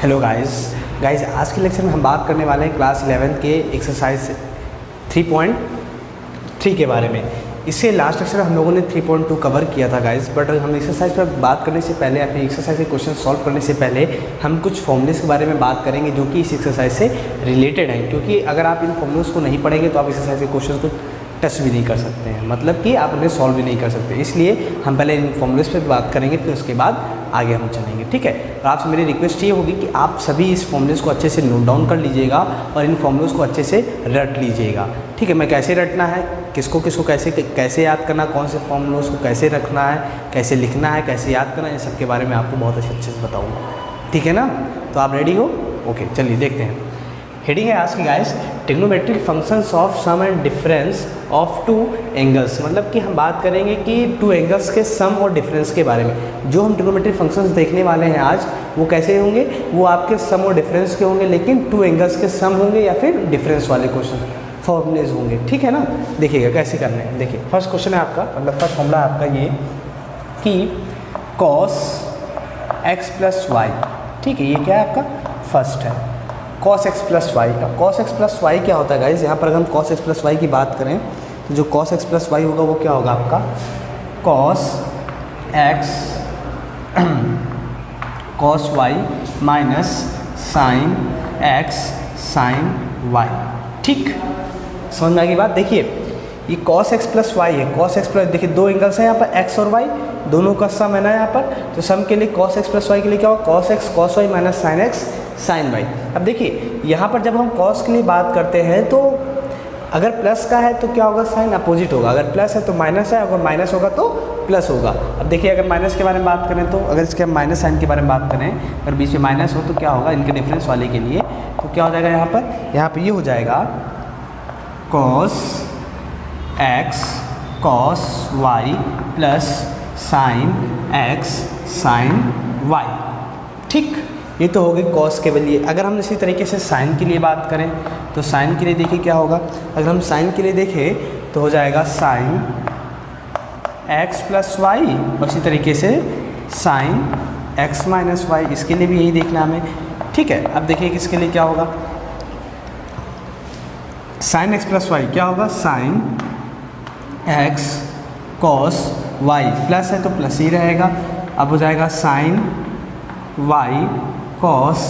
Hello guys आज के lecture में हम बात करने वाले हैं क्लास 11 के एक्सरसाइज 3.3 के बारे में। इससे लास्ट लेक्चर हम लोगों ने 3.2 कवर किया था गाइस, बट हम एक्सरसाइज पर बात करने से पहले या फिर एक्सरसाइज के क्वेश्चन सॉल्व करने से पहले हम कुछ फॉर्मूलेस के बारे में बात करेंगे जो कि इस एक्सरसाइज से रिलेटेड हैं, क्योंकि अगर आप इन फॉर्मूलेस को नहीं पढ़ेंगे तो आप एक्सरसाइज के क्वेश्चन को टच भी नहीं कर सकते हैं, मतलब कि आप उन्हें सॉल्व भी नहीं कर सकते। इसलिए हम पहले इन फॉर्मूलेस पर बात करेंगे, फिर उसके बाद आगे हम चलेंगे, ठीक है। तो आपसे मेरी रिक्वेस्ट ये होगी कि आप सभी इस फॉर्मूलेस को अच्छे से नोट डाउन कर लीजिएगा और इन फॉर्मूलेस को अच्छे से रट लीजिएगा, ठीक है। मैं कैसे रटना है, किसको किसको कैसे याद करना, कौन से फॉर्मूलेस को कैसे रखना है, कैसे लिखना है, कैसे याद करना है, इन सब के बारे में आपको बहुत अच्छे से बताऊँगा, ठीक है ना। तो आप रेडी हो? ओके, चलिए देखते हैं। हेडिंग है आज की guys, trigonometric functions of sum and difference of two angles. मतलब कि हम बात करेंगे कि टू एंगल्स के सम और डिफरेंस के बारे में। जो हम ट्रिग्नोमेट्रिक फंक्शंस देखने वाले हैं आज, वो कैसे होंगे, वो आपके सम और डिफरेंस के होंगे, लेकिन टू एंगल्स के सम होंगे या फिर डिफरेंस वाले क्वेश्चन फॉर्मूलेज होंगे, ठीक है ना। देखिएगा कैसे करने हैं। देखिए फर्स्ट क्वेश्चन है आपका, मतलब फर्स्ट फॉर्मूला आपका ये कि cos x प्लस वाई, ठीक है। ये क्या है आपका फर्स्ट है, cos x प्लस वाई। अब cos x प्लस वाई क्या होता है गाइज, यहाँ पर अगर हम cos x प्लस वाई की बात करें तो जो cos x प्लस वाई होगा वो क्या होगा आपका cos y minus sine x sine y, ठीक। समझ में आ गई बात। देखिए ये cos x प्लस वाई है, cos x प्लस, देखिए दो एंगल्स हैं यहाँ पर x और y, दोनों का सम है ना यहाँ पर, तो सम के लिए cos x प्लस वाई के लिए क्या होगा cos x cos y minus sine x sine y. अब देखिए यहाँ पर जब हम cos के लिए बात करते हैं तो अगर प्लस का है तो क्या होगा, साइन अपोजिट होगा, अगर प्लस है तो माइनस है, अगर माइनस होगा तो प्लस होगा। अब देखिए अगर माइनस के बारे में बात करें तो अगर इसके माइनस साइन के बारे में बात करें, अगर बीच में माइनस हो तो क्या होगा, इनके डिफरेंस वाले के लिए तो क्या हो जाएगा यहाँ पर ये हो जाएगा cos x cos y plus sine x sine y, ठीक। ये तो हो गई cos के लिए। अगर हम इसी तरीके से साइन के लिए बात करें तो साइन के लिए देखिए क्या होगा, अगर हम साइन के लिए देखें तो हो जाएगा साइन x प्लस वाई, और इसी तरीके से साइन x माइनस वाई, इसके लिए भी यही देखना हमें, ठीक है। अब देखिए किसके लिए क्या होगा, साइन x प्लस वाई क्या होगा, sine x cos y, plus है तो प्लस ही रहेगा। अब हो जाएगा साइन y cos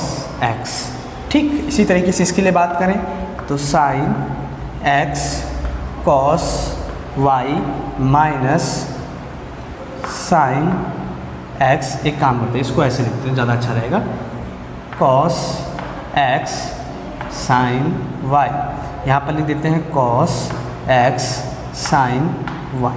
x, ठीक। इसी तरीके से इसके लिए बात करें तो sine x cos y minus sine x, एक काम करते हैं इसको ऐसे लिखते हैं ज़्यादा अच्छा रहेगा, cos x साइन y, यहाँ पर लिख देते हैं cos x साइन y।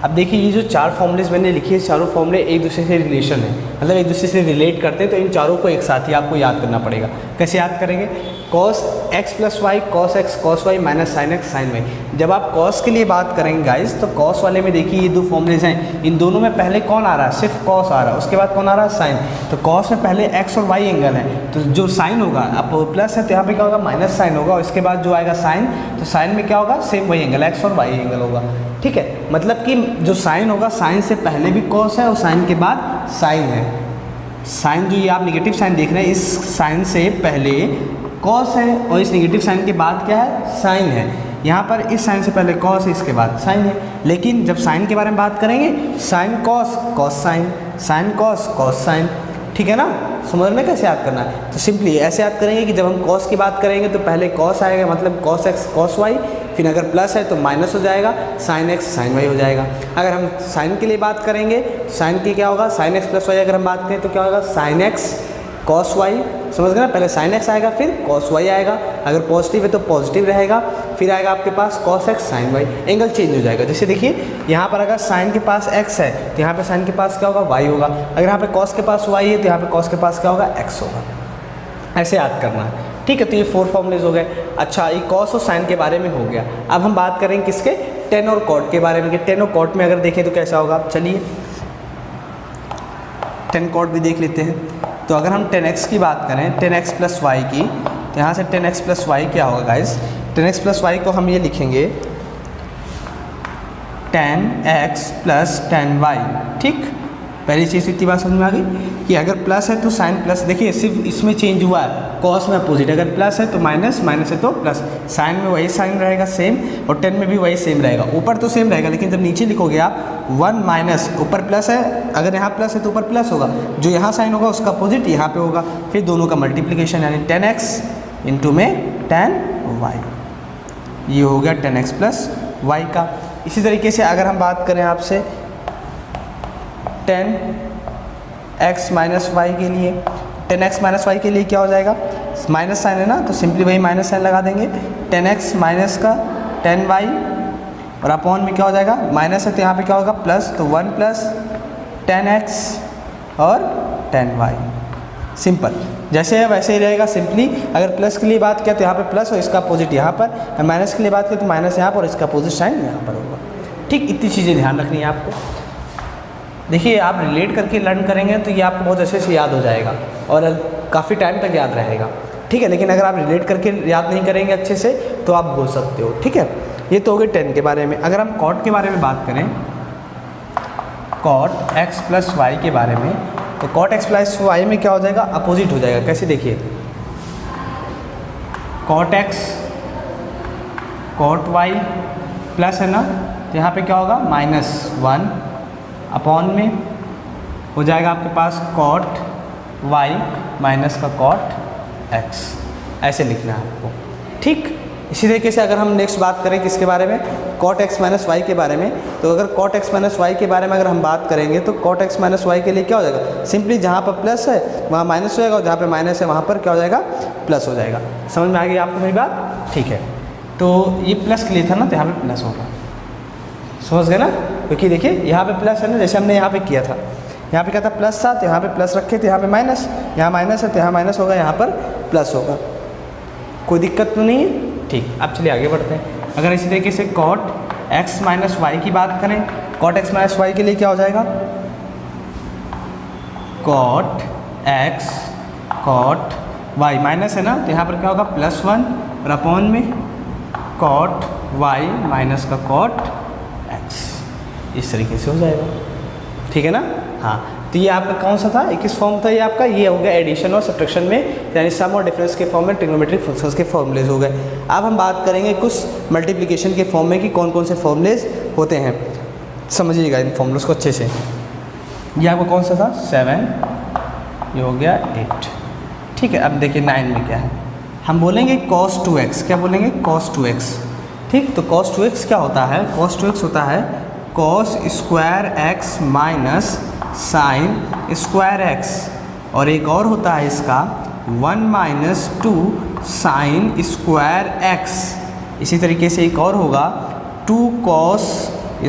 अब देखिए ये जो चार फॉर्मूलेज मैंने लिखे हैं, चारों फॉर्मूले एक दूसरे से रिलेशन है, मतलब एक दूसरे से रिलेट करते हैं, तो इन चारों को एक साथ ही आपको याद करना पड़ेगा। कैसे याद करेंगे, cos x plus y cos x cos y minus sine x sine y। जब आप cos के लिए बात करेंगे गाइस तो cos वाले में देखिए ये दो फॉर्मूलेज हैं, इन दोनों में पहले कौन आ रहा है, सिर्फ cos आ रहा है, उसके बाद कौन आ रहा है, साइन। तो cos में पहले x और y एंगल है, तो जो साइन होगा, अब प्लस है तो यहाँ पे क्या होगा माइनस साइन होगा, और इसके बाद जो आएगा साइन, तो साइन में क्या होगा सेम वही एंगल x और y एंगल होगा, ठीक है। मतलब कि जो साइन होगा, साइन से पहले भी cos है और साइन के बाद साइन है। साइन जो ये आप नेगेटिव साइन देख रहे हैं, इस साइन से पहले cos है और इस नेगेटिव साइन के बाद क्या है, साइन है। यहाँ पर इस साइन से पहले cos है, इसके बाद साइन है। लेकिन जब साइन के बारे में बात करेंगे, sine cos cos sine, sine cos cos sine, ठीक है ना। समझ में कैसे याद करना है, तो सिंपली ऐसे याद करेंगे कि जब हम cos की बात करेंगे तो पहले cos आएगा, मतलब cos x cos y, फिर अगर प्लस है तो माइनस हो जाएगा, साइन x साइन y हो जाएगा। अगर हम साइन के लिए बात करेंगे, साइन की क्या होगा, साइन x प्लस वाई, अगर हम बात करें तो क्या होगा, साइन x cos y, समझ गए ना, पहले साइन x आएगा फिर cos y आएगा, अगर पॉजिटिव है तो पॉजिटिव रहेगा, फिर आएगा आपके पास cos x sine y, angle change हो जाएगा। जैसे देखिए यहाँ पर अगर साइन के पास x है तो यहाँ पे साइन के पास क्या होगा, y होगा, अगर यहाँ पे cos के पास y है तो यहाँ पे cos के पास क्या होगा, x होगा। ऐसे याद करना है, ठीक है। तो ये 4 फॉर्मूलेज हो गए। अच्छा, ये cos और साइन के बारे में हो गया। अब हम बात करेंगे किसके, टेन और कॉट के बारे में, कि टेन और कॉट में अगर देखें तो कैसा होगा। चलिए टेन कॉट भी देख लेते हैं। तो अगर हम 10x की बात करें, 10x प्लस वाई की, तो यहाँ से 10x प्लस वाई क्या होगा गाइस, 10x प्लस वाई को हम ये लिखेंगे 10x प्लस 10y, ठीक। पहली चीज़ इतनी बात समझ में आ गई कि अगर प्लस है तो साइन प्लस, देखिए सिर्फ इसमें चेंज हुआ है, कॉस में अपोजिट, अगर प्लस है तो माइनस, माइनस है तो प्लस, साइन में वही साइन रहेगा सेम, और टेन में भी वही सेम रहेगा, ऊपर तो सेम रहेगा, लेकिन जब नीचे लिखोगे आप 1 माइनस, ऊपर प्लस है, अगर यहाँ प्लस है तो ऊपर प्लस होगा, जो यहाँ साइन होगा उसका अपोजिट यहाँ पे होगा, फिर दोनों का मल्टीप्लीकेशन, यानी 10x इंटू में 10y, ये हो गया 10x प्लस y का। इसी तरीके से अगर हम बात करें आपसे 10x माइनस वाई के लिए, 10x माइनस वाई के लिए क्या हो जाएगा, माइनस साइन है ना, तो सिंपली वही माइनस साइन लगा देंगे, 10x माइनस का 10y, और अपॉन में क्या हो जाएगा, माइनस है तो यहाँ पे क्या होगा प्लस, तो 1 प्लस 10x और 10y, सिंपल जैसे है वैसे ही रहेगा। सिंपली अगर प्लस के लिए बात किया तो यहाँ पे प्लस और इसका अपोजिट यहाँ पर, और माइनस के लिए बात किया तो माइनस यहाँ पर और इसका अपोजिट साइन यहाँ पर होगा। ठीक, इतनी चीज़ें ध्यान रखनी है आपको। देखिए आप रिलेट करके लर्न करेंगे तो ये आपको बहुत अच्छे से याद हो जाएगा और काफ़ी टाइम तक याद रहेगा। ठीक है, लेकिन अगर आप रिलेट करके याद नहीं करेंगे अच्छे से तो आप भूल सकते हो। ठीक है, ये तो हो गई 10 के बारे में। अगर हम कॉट के बारे में बात करें, कॉट एक्स प्लस वाई के बारे में, तो कॉट एक्स प्लस वाई में क्या हो जाएगा, अपोजिट हो जाएगा। कैसे, देखिए cot x cot y plus है ना, तो यहाँ पे क्या होगा -1 अपॉन में हो जाएगा आपके पास कॉट वाई माइनस का कॉट एक्स, ऐसे लिखना है आपको। ठीक, इसी तरीके से अगर हम नेक्स्ट बात करें किसके बारे में, कॉट एक्स माइनस वाई के बारे में, तो अगर कॉट एक्स माइनस वाई के बारे में अगर हम बात करेंगे तो कॉट एक्स माइनस वाई के लिए क्या हो जाएगा, सिंपली जहाँ पर प्लस है वहाँ माइनस हो जाएगा और जहाँ पे माइनस है वहाँ पर क्या हो जाएगा, प्लस हो जाएगा। समझ में आ गई आपको मेरी बात? ठीक है, तो ये प्लस के लिए था ना, तो यहाँ पर प्लस होगा, समझ गए ना, क्योंकि देखिए यहाँ पे प्लस है ना, जैसे हमने यहाँ पे किया था, यहाँ पे क्या था प्लस था तो यहाँ पे प्लस रखे थे, यहाँ पे माइनस, यहाँ माइनस है तो यहाँ माइनस होगा, यहाँ पर प्लस होगा। कोई दिक्कत तो नहीं है? ठीक, अब चलिए आगे बढ़ते हैं। अगर इसी तरीके से कॉट एक्स माइनस वाई की बात करें, कॉट एक्स माइनस वाई के लिए क्या हो जाएगा, cot x cot y, minus है ना तो यहाँ पर क्या होगा +1 और अपॉन में कॉट वाई माइनस का कॉट एक्स, इस तरीके से हो जाएगा। ठीक है ना? हाँ, तो ये आपका कौन सा था, किस फॉर्म था ये आपका, ये हो गया एडिशन और सब्ट्रैक्शन में, यानी सम और डिफरेंस के फॉर्म में ट्रिग्नोमेट्रिक फंक्शंस के फॉर्मूलेज हो गए। अब हम बात करेंगे कुछ मल्टीप्लिकेशन के फॉर्म में कि कौन कौन से फॉर्मूलेज होते हैं। समझिएगा इन फॉर्मूलोज को अच्छे से। ये आपका कौन सा था 7, ये हो गया 8। ठीक है, अब देखिए 9 में क्या है, हम बोलेंगे cos 2x, क्या बोलेंगे cos 2x। ठीक, तो cos 2x क्या होता है, cos 2x होता है cos square x minus sine square x, और एक और होता है इसका 1 माइनस 2 साइन स्क्वायर x। इसी तरीके से एक और होगा 2 cos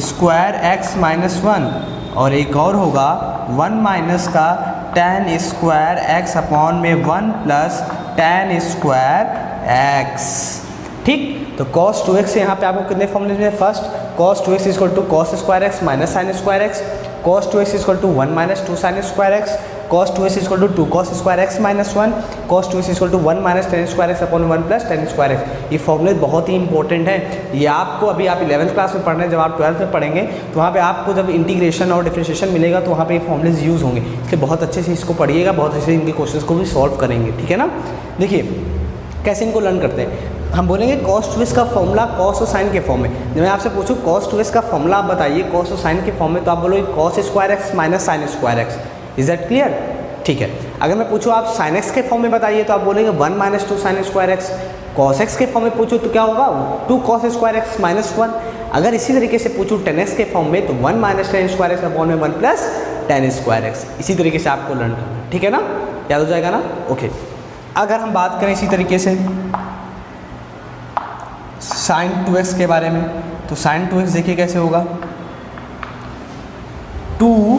स्क्वायर x माइनस 1, और एक और होगा 1 माइनस का tan स्क्वायर x अपॉन में 1 प्लस tan स्क्वायर x। ठीक, तो cos 2x से यहाँ पे आपको कितने फॉर्मूले में, first cos 2x equal to cos square x minus sine square x, cos 2x equal to 1 minus 2 sine square x, cos 2x equal to 2 cos square x minus 1, cos 2x equal to 1 minus tan square x upon 1 plus tan square x। ये फॉर्मूले बहुत ही important है, ये आपको अभी आप 11th class में पढ़ रहे हैं, जब आप 12th में पढ़ेंगे तो वहाँ पे आपको जब इंटीग्रेशन और डिफरेंशिएशन मिलेगा तो वहाँ पे ये फॉर्मूलेज यूज़ होंगे, इसलिए बहुत अच्छे से इसको पढ़िएगा, बहुत अच्छे से इनके क्वेश्चन को भी सॉल्व करेंगे। ठीक है ना? देखिए कैसे इनको लर्न करते हैं, हम बोलेंगे cos 2x का फॉर्मूला cos और साइन के फॉर्म में। जब मैं आपसे पूछूं cos 2x का फॉर्मूला आप बताइए cos और साइन के फॉर्म में, तो आप बोलोगे cos square x minus sine square x। Is that clear? ठीक है, अगर मैं पूछूं आप sin x के फॉर्म में बताइए तो आप बोलेंगे 1 minus 2 sine square x। cos x के फॉर्म में पूछूं तो क्या होगा 2 cos स्क्वायर x माइनस 1। अगर इसी तरीके से पूछूं tan x के फॉर्म में तो 1 minus tan square x upon में 1 प्लस tan स्क्वायर x। इसी तरीके से आपको लर्न करना है। ठीक है ना? याद हो जाएगा ना? ओके, अगर हम बात करें इसी तरीके से साइन 2x के बारे में, तो साइन 2x देखिए कैसे होगा 2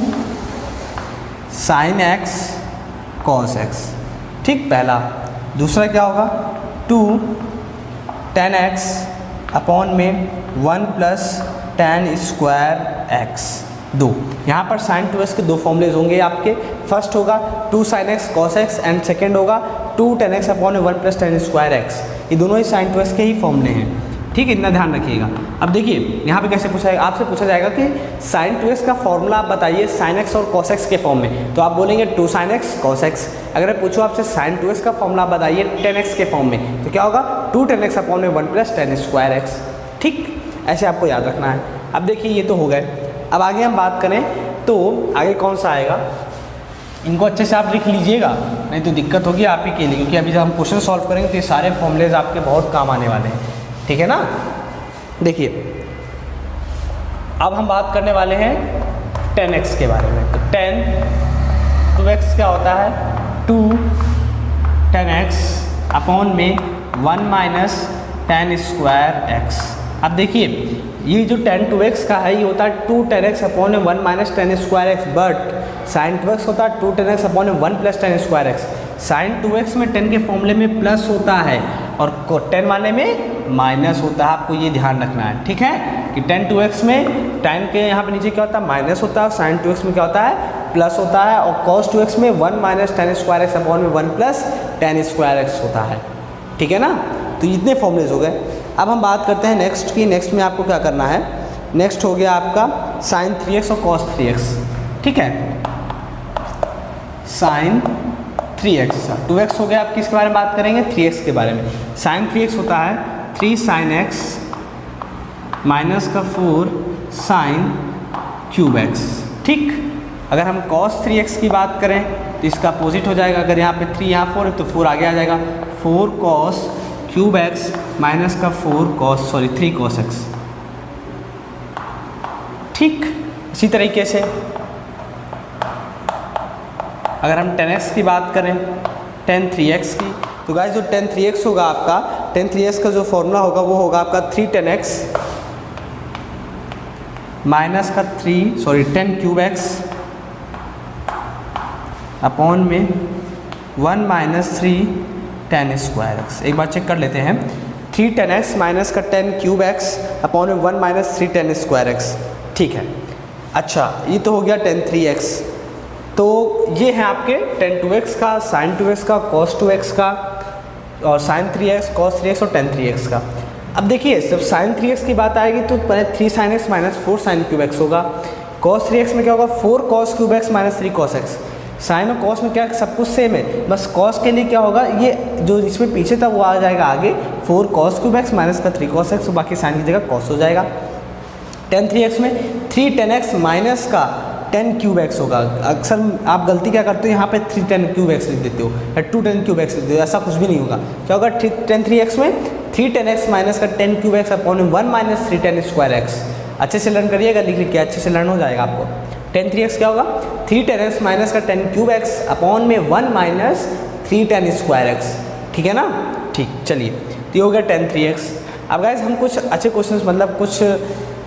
साइन x cos x। ठीक, पहला। दूसरा क्या होगा 2 tan x अपॉन में 1 प्लस tan स्क्वायर x। दो, यहाँ पर साइन 2x के दो फॉर्मूलेज होंगे आपके। फर्स्ट होगा 2 sine x cos x and second होगा 2 tan x upon 1 plus tan square x। ये दोनों ही साइन 2x के ही फॉर्मूले हैं। ठीक है, इतना ध्यान रखिएगा। अब देखिए यहाँ पे कैसे पूछा जाएगा, आपसे पूछा जाएगा कि sin 2x का फॉर्मूला आप बताइए sin x और cos x के फॉर्म में, तो आप बोलेंगे 2 sin x cos x। अगर मैं पूछूँ आपसे sin 2x का फॉर्मूला बताइए 10x के फॉर्म में, तो क्या होगा 2 10x अपॉन में 1 प्लस 10 स्क्वायर x। ठीक, ऐसे आपको याद रखना है। अब देखिए ये तो हो गए। अब आगे हम बात करें तो आगे कौन सा आएगा, इनको अच्छे से आप लिख लीजिएगा, नहीं तो दिक्कत होगी आप ही के लिए, क्योंकि अभी जब हम क्वेश्चन सॉल्व करेंगे तो ये सारे फॉर्मूलेज आपके बहुत काम आने वाले हैं, ठीक है ना। देखिए अब हम बात करने वाले हैं 10x के बारे में। तो 2x क्या होता है 2 10x अपॉन में 1 माइनस 10 स्क्वायर x। अब देखिए ये जो 2x का है ये होता है 2 10x अपॉन में 1 minus 10 square x, but sin 2x होता है 2 10x अपॉन में 1 plus 10 square x। sin 2x में 10 के फॉर्मूले में प्लस होता है और 10 वाले में माइनस होता है, आपको ये ध्यान रखना है, ठीक है, कि 2x में 10 के यहाँ पे नीचे क्या होता है माइनस होता है, sin 2x में क्या होता है प्लस होता है, और cos 2x में 1 माइनस 10 स्क्वायर x अपॉन में 1 प्लस 10 स्क्वायर x होता है, ठीक है ना। तो इतने फॉर्मूलेज हो गए। अब हम बात करते हैं नेक्स्ट की। नेक्स्ट में आपको क्या करना है, नेक्स्ट हो गया आपका sin 3x और cos 3x, ठीक है, sin 3x 2x हो गया। आप किसके बारे में बात करेंगे 3x के बारे में। sin 3x होता है 3 sin x माइनस का 4 sin क्यूब x, ठीक। अगर हम cos 3x की बात करें तो इसका अपोजिट हो जाएगा, अगर यहाँ पे 3 यहाँ 4 है तो 4 आगे आ जाएगा, 4 cos क्यूब x माइनस का 3 cos x, ठीक। इसी तरीके से अगर हम 10x की बात करें 10 3x की, तो गाइस जो 10 3x होगा आपका 10 3x का जो फॉर्मूला होगा वो होगा आपका 3 10x माइनस का 10 क्यूब x अपॉन में 1 माइनस 3 10 स्क्वायर x। एक बार चेक कर लेते हैं, 3 10x माइनस का 10 क्यूब x अपॉन में 1 माइनस 3 10 स्क्वायर x, ठीक है। अच्छा ये तो हो गया 10 3x। तो ये है आपके 10 2x का, sin 2x का, cos 2x का, और sin 3x cos 3x और 10 3x का। अब देखिए जब sin 3x की बात आएगी तो पहले 3 sin x minus 4 sin cube x होगा, cos 3x में क्या होगा 4 cos cube x minus 3 cos x। sin और cos में क्या सब कुछ सेम है, बस cos के लिए क्या होगा ये जो इसमें पीछे था वो आ जाएगा आगे 4 cos क्यूब x माइनस का 3 cos x, तो बाकी sin की जगह cos हो जाएगा। 10 3x में 3 10x माइनस का 10 क्यूब x होगा। अक्सर आप गलती क्या करते हो यहाँ पे 3 10 क्यूब x लिख देते हो या 2 10 क्यूब x लिख देते हो, ऐसा कुछ भी नहीं होगा। क्या होगा 10 3x में 3 10x माइनस का 10 cube x upon 1 minus 3 10 square x। अच्छे से लर्न करिएगा, लिख के अच्छे से लर्न हो जाएगा आपको। 10 3x क्या होगा 3 10x माइनस का 10 क्यूब x अपॉन में 1 माइनस 3 10 स्क्वायर x, ठीक है ना। ठीक, चलिए तो ये हो गया 10 3x। अब गाइस हम कुछ अच्छे क्वेश्चंस मतलब कुछ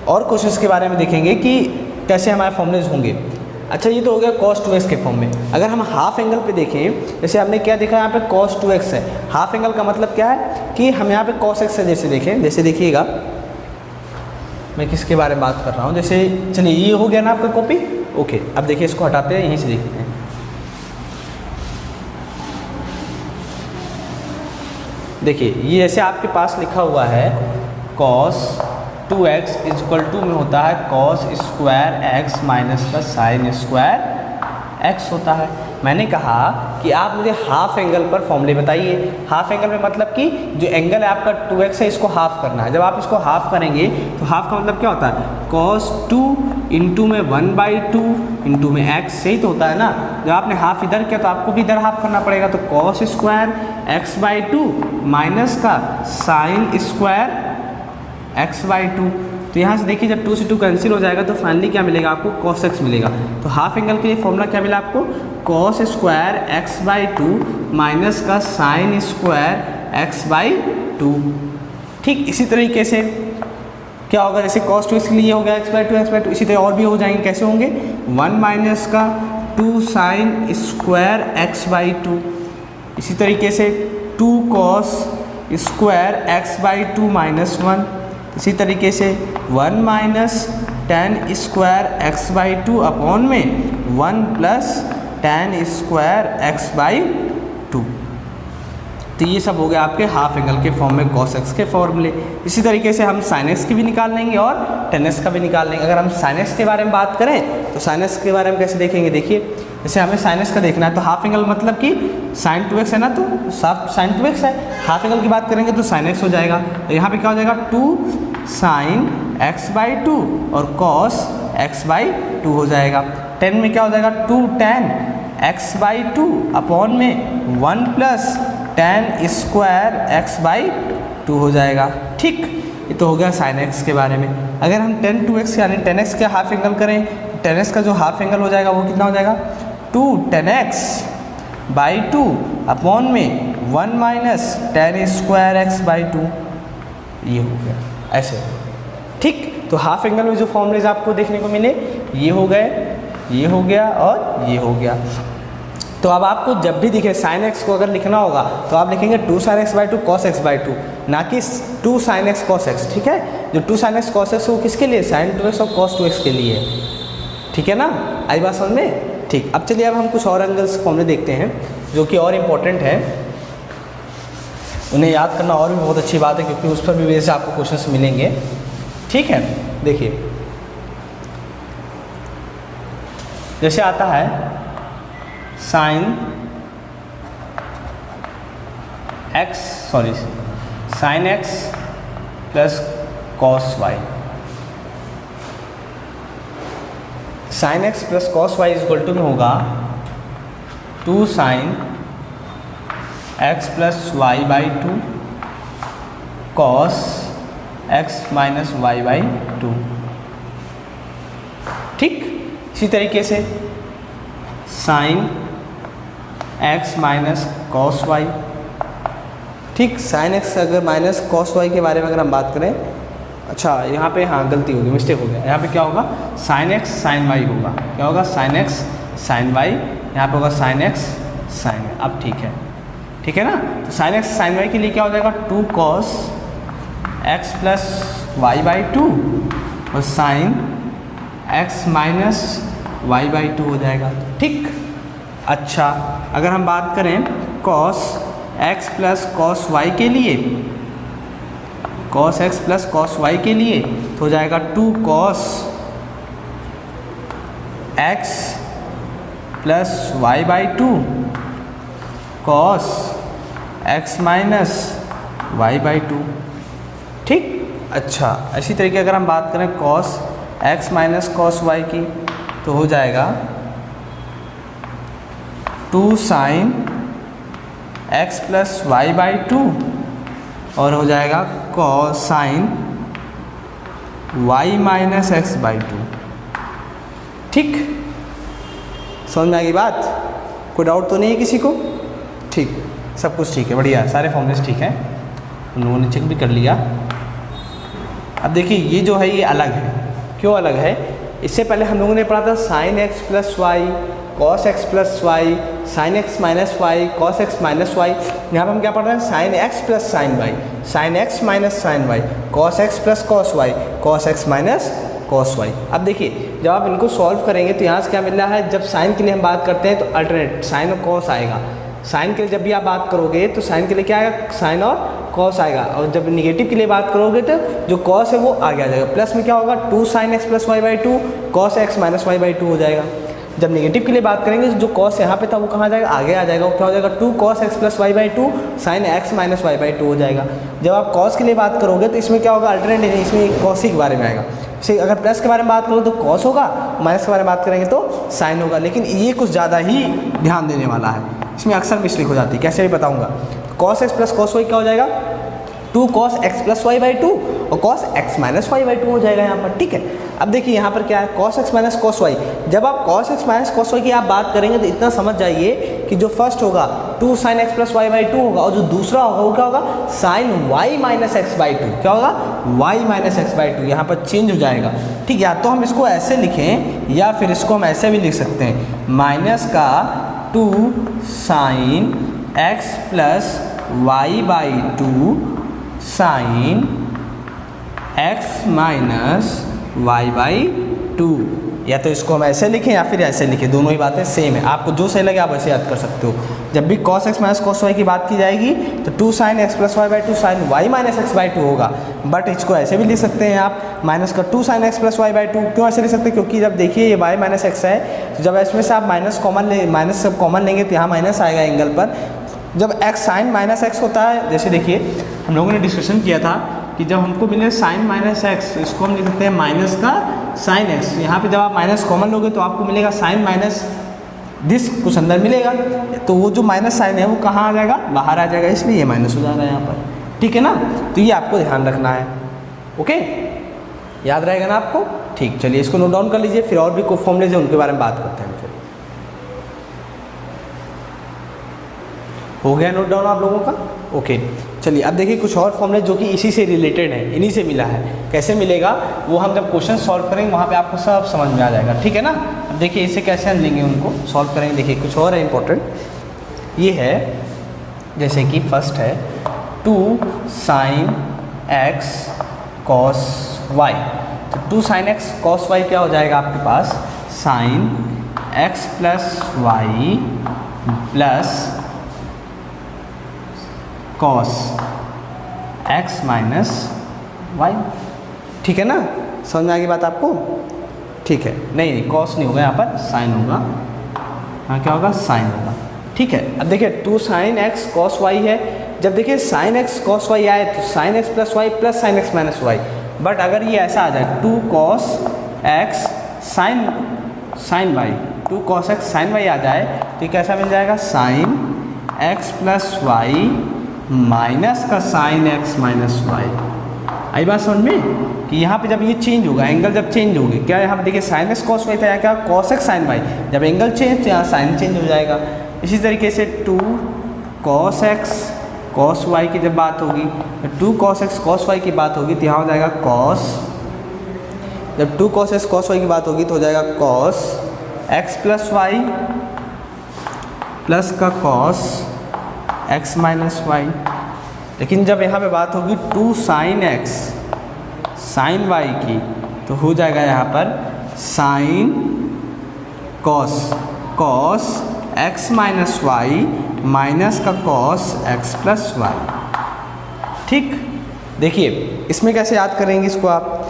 और क्वेश्चंस के बारे में देखेंगे कि कैसे हमारे फॉर्मूलेज होंगे। अच्छा ये तो हो गया cos 2x के फॉर्म में। अगर हम हाफ एंगल पे देखें, जैसे हमने क्या देखा यहाँ पे cos 2x है, हाफ एंगल का मतलब क्या है कि हम यहाँ पे cos x है। जैसे देखें, जैसे देखिएगा मैं किसके बारे में बात कर रहा हूँ, जैसे चलिए ये हो गया ना आपका कॉपी, ओके। अब देखिए इसको हटाते हैं, यहीं से देखते हैं। देखिए ये ऐसे आपके पास लिखा हुआ है cos 2x is equal to में होता है cos स्क्वायर x माइनस का sin स्क्वायर x होता है। मैंने कहा कि आप मुझे हाफ एंगल पर फॉर्मूले बताइए। हाफ एंगल में मतलब कि जो एंगल है आपका 2x है इसको हाफ करना है। जब आप इसको हाफ करेंगे तो हाफ का मतलब क्या होता है cos 2 इंटू में 1/2 इंटू में x, सही तो होता है ना। जब आपने हाफ इधर किया तो आपको भी इधर हाफ करना पड़ेगा, तो cos स्क्वायर x/2 माइनस का sin स्क्वायर x/2। तो यहाँ से देखिए जब 2 से 2 कैंसिल हो जाएगा तो फाइनली क्या मिलेगा आपको cos x मिलेगा। तो हाफ एंगल के लिए फॉर्मूला क्या मिला आपको cos स्क्वायर x/2 माइनस का sin स्क्वायर x/2। ठीक इसी तरीके से क्या होगा, जैसे cos 2x के लिए हो गया x/2 इसी तरह और भी हो जाएंगे। कैसे होंगे 1 माइनस का 2 sin स्क्वायर x/2। इसी तरीके से 2 cos स्क्वायर x/2 माइनस 1। इसी तरीके से 1 माइनस 10 स्क्वायर x/2 अपॉन में 1 प्लस 10 स्क्वायर x/2। तो ये सब हो गया आपके हाफ एंगल के फॉर्म में cos x के फॉर्मूले। इसी तरीके से हम sin x की भी निकाल लेंगे और tan x का भी निकाल लेंगे। अगर हम sin x के बारे में बात करें तो sin x के बारे में कैसे देखेंगे, देखिए जैसे हमें sin x का देखना है तो हाफ एंगल मतलब कि sin 2x है ना, तो साफ sin 2x है। हाफ एंगल की बात करेंगे तो sin x हो जाएगा, तो यहाँ पे क्या हो जाएगा 2 sin x/2 और cos x/2 हो जाएगा। tan में क्या हो जाएगा 2 tan x/2 अपॉन में 1 प्लस tan स्क्वायर x/2 हो जाएगा। ठीक, ये तो हो गया sin x के बारे में। अगर हम tan 2x यानी tan x का हाफ एंगल करें, tan x का जो हाफ एंगल हो जाएगा वो कितना हो जाएगा 2 tan x/2 अपॉन में 1 माइनस tan स्क्वायर x/2, ये हो गया ऐसे। ठीक, तो हाफ एंगल में जो फॉर्मूलेज आपको देखने को मिले ये हो गए, ये हो गया और ये हो गया। तो अब आपको जब भी दिखे sin x को अगर लिखना होगा तो आप लिखेंगे 2 sin x/2 cos x/2, ना कि 2 sin x cos x। ठीक है, जो 2 sin x cos x वो किसके लिए, sin 2x और cos 2x के लिए। ठीक है ना, आई बात समझ में। ठीक, अब चलिए अब हम कुछ और एंगल्स फॉर्मूले देखते हैं जो कि और इम्पोर्टेंट है, उन्हें याद करना और भी बहुत अच्छी बात है क्योंकि उस पर भी वजह से आपको क्वेश्चंस मिलेंगे। ठीक है, देखिए जैसे आता है sin x plus cos y। sin x plus cos y is equal to में होगा 2 sin x plus y/2 cos x minus y/2। ठीक, इसी तरीके से sin x minus cos y। ठीक, sin x अगर माइनस cos y के बारे में अगर हम बात करें, अच्छा यहाँ पे हाँ गलती होगी, मिस्टेक हो गया। यहाँ पे क्या होगा sin x sin y होगा, क्या होगा sin x sin y, यहाँ पे होगा sin x sin y। अब ठीक है ना, तो sin x sin y के लिए क्या हो जाएगा 2 cos x प्लस y/2 और sin x माइनस y/2 हो जाएगा। ठीक, अच्छा अगर हम बात करें cos x plus cos y के लिए, cos x plus cos y के लिए तो हो जाएगा 2 cos x plus y/2 cos x minus y/2। ठीक, अच्छा इसी तरीके अगर हम बात करें cos x minus cos y की तो हो जाएगा 2 sin x प्लस y/2 और हो जाएगा cos sin y minus x/2। ठीक, समझ में आ गई बात, कोई डाउट तो नहीं है किसी को। ठीक, सब कुछ ठीक है, बढ़िया, सारे फॉर्मूलेस ठीक हैं, उन लोगों ने चेक भी कर लिया। अब देखिए ये जो है ये अलग है, क्यों अलग है, इससे पहले हम लोगों ने पढ़ा था sin x plus y cos x plus y sin x minus y cos x minus y। यहाँ पर हम क्या पढ़ रहे हैं sin x plus sin y sin x minus sin y cos x plus cos y cos x minus cos y। अब देखिए जब आप इनको सॉल्व करेंगे तो यहाँ से क्या मिल रहा है, जब साइन के लिए हम बात करते हैं तो अल्टरनेट साइन और cos आएगा। साइन के लिए जब भी आप बात करोगे तो साइन के लिए क्या आएगा, साइन और cos आएगा, और जब निगेटिव के लिए बात करोगे तो जो cos है वो आगे आ जाएगा। प्लस में क्या होगा 2 sin x plus y/2 cos x minus y/2 हो जाएगा। जब नेगेटिव के लिए बात करेंगे तो जो cos यहाँ पे था वो कहाँ जाएगा, आगे आ जाएगा, वो क्या हो जाएगा 2 cos x plus y/2 sin x minus y/2 हो जाएगा। जब आप cos के लिए बात करोगे तो इसमें क्या होगा, अल्टरनेट है, इसमें cos ही के बारे में आएगा। इसे अगर प्लस के बारे में बात करो तो cos होगा, माइनस के बारे में बात करेंगे तो sin होगा। लेकिन ये कुछ ज़्यादा ही ध्यान देने वाला है, इसमें अक्सर मिस्टेक हो जाती है, कैसे भी बताऊँगा। cos x plus cos y क्या हो जाएगा 2 cos x प्लस y/2 और cos x माइनस y/2 हो जाएगा यहाँ पर। ठीक है, अब देखिए यहाँ पर क्या है cos x minus cos y। जब आप cos x minus cos y की आप बात करेंगे तो इतना समझ जाइए कि जो फर्स्ट होगा 2 sin x प्लस y/2 होगा और जो दूसरा होगा वो क्या होगा sin y माइनस x/2। क्या होगा y माइनस x/2, यहाँ पर चेंज हो जाएगा। ठीक, या तो हम इसको ऐसे लिखें या फिर इसको हम ऐसे भी लिख सकते हैं, माइनस का 2 sin x plus y/2 sin x minus y/2, या तो इसको हम ऐसे लिखें या फिर ऐसे लिखें, दोनों ही बातें सेम है, आपको जो सही लगे आप ऐसे याद कर सकते हो। जब भी cos x minus cos y की बात की जाएगी तो 2 sin x plus y by 2 sin y minus x by 2 होगा, बट इसको ऐसे भी लिख सकते हैं आप माइनस का 2 sin x plus y by 2। क्यों ऐसे लिख सकते हैं? क्योंकि जब देखिए ये y माइनस x है, तो जब इसमें से आप माइनस सब कॉमन लेंगे तो यहाँ माइनस आएगा एंगल पर। जब x साइन माइनस x होता है, जैसे देखिए हम लोगों ने डिस्कशन किया था कि जब हमको मिले साइन माइनस एक्स, इसको हम लिख सकते हैं माइनस का साइन एक्स। यहाँ पे जब आप माइनस कॉमन लोगे तो आपको मिलेगा साइन माइनस दिस, कुछ अंदर मिलेगा, तो वो जो माइनस साइन है वो कहाँ आ जाएगा? बाहर आ जाएगा, इसलिए ये माइनस हो जा रहा है यहाँ पर, ठीक है ना। तो ये आपको ध्यान रखना है, ओके, याद रहेगा ना आपको? ठीक, चलिए इसको नोट डाउन कर लीजिए, फिर और भी कोई फॉर्मूलेज है उनके बारे में बात करते हैं। फिर हो गया नोट डाउन आप लोगों का? ओके, चलिए अब देखिए कुछ और फॉर्मूले जो कि इसी से रिलेटेड है, इन्हीं से मिला है। कैसे मिलेगा वो हम जब क्वेश्चन सॉल्व करेंगे वहाँ पे आपको सब समझ में आ जाएगा, ठीक है ना। अब देखिए इसे कैसे हम लेंगे, उनको सॉल्व करेंगे। देखिए कुछ और है इंपॉर्टेंट, ये है जैसे कि फर्स्ट है 2 sin x cos y। तो 2 sin x cos y क्या हो जाएगा आपके पास? sin x plus y plus cos x minus y, ठीक है ना। समझ में आ गई बात आपको? ठीक है, नहीं cos नहीं होगा यहाँ पर, sin होगा। हाँ क्या होगा? sin होगा, ठीक है। अब देखिए 2 sin x cos y है, जब देखिए sin x cos y आए तो sin x plus y plus sin x minus y, but अगर ये ऐसा आ जाए 2 cos x sin y, 2 cos x sin y आ जाए तो ये कैसा मिल जाएगा? sin x plus y minus का साइन एक्स माइनस वाई। आई बात समझ में कि यहाँ पे जब ये चेंज होगा, एंगल जब चेंज होगी, क्या यहाँ पे देखिए साइन एक्स कॉस वाई था, यहाँ क्या कॉस एक्स साइन वाई, जब एंगल चेंज तो यहाँ साइन चेंज हो जाएगा। इसी तरीके से 2 cos x cos y की जब बात होगी, तो 2 cos x cos y की बात होगी तो यहाँ हो जाएगा cos, जब 2 cos x cos y की बात होगी तो हो जाएगा cos x plus y plus का cos x माइनस वाई। लेकिन जब यहाँ पे बात होगी 2 sin x sin y की तो हो जाएगा यहाँ पर sin cos x minus y minus का cos x प्लस वाई, ठीक। देखिए इसमें कैसे याद करेंगे इसको आप?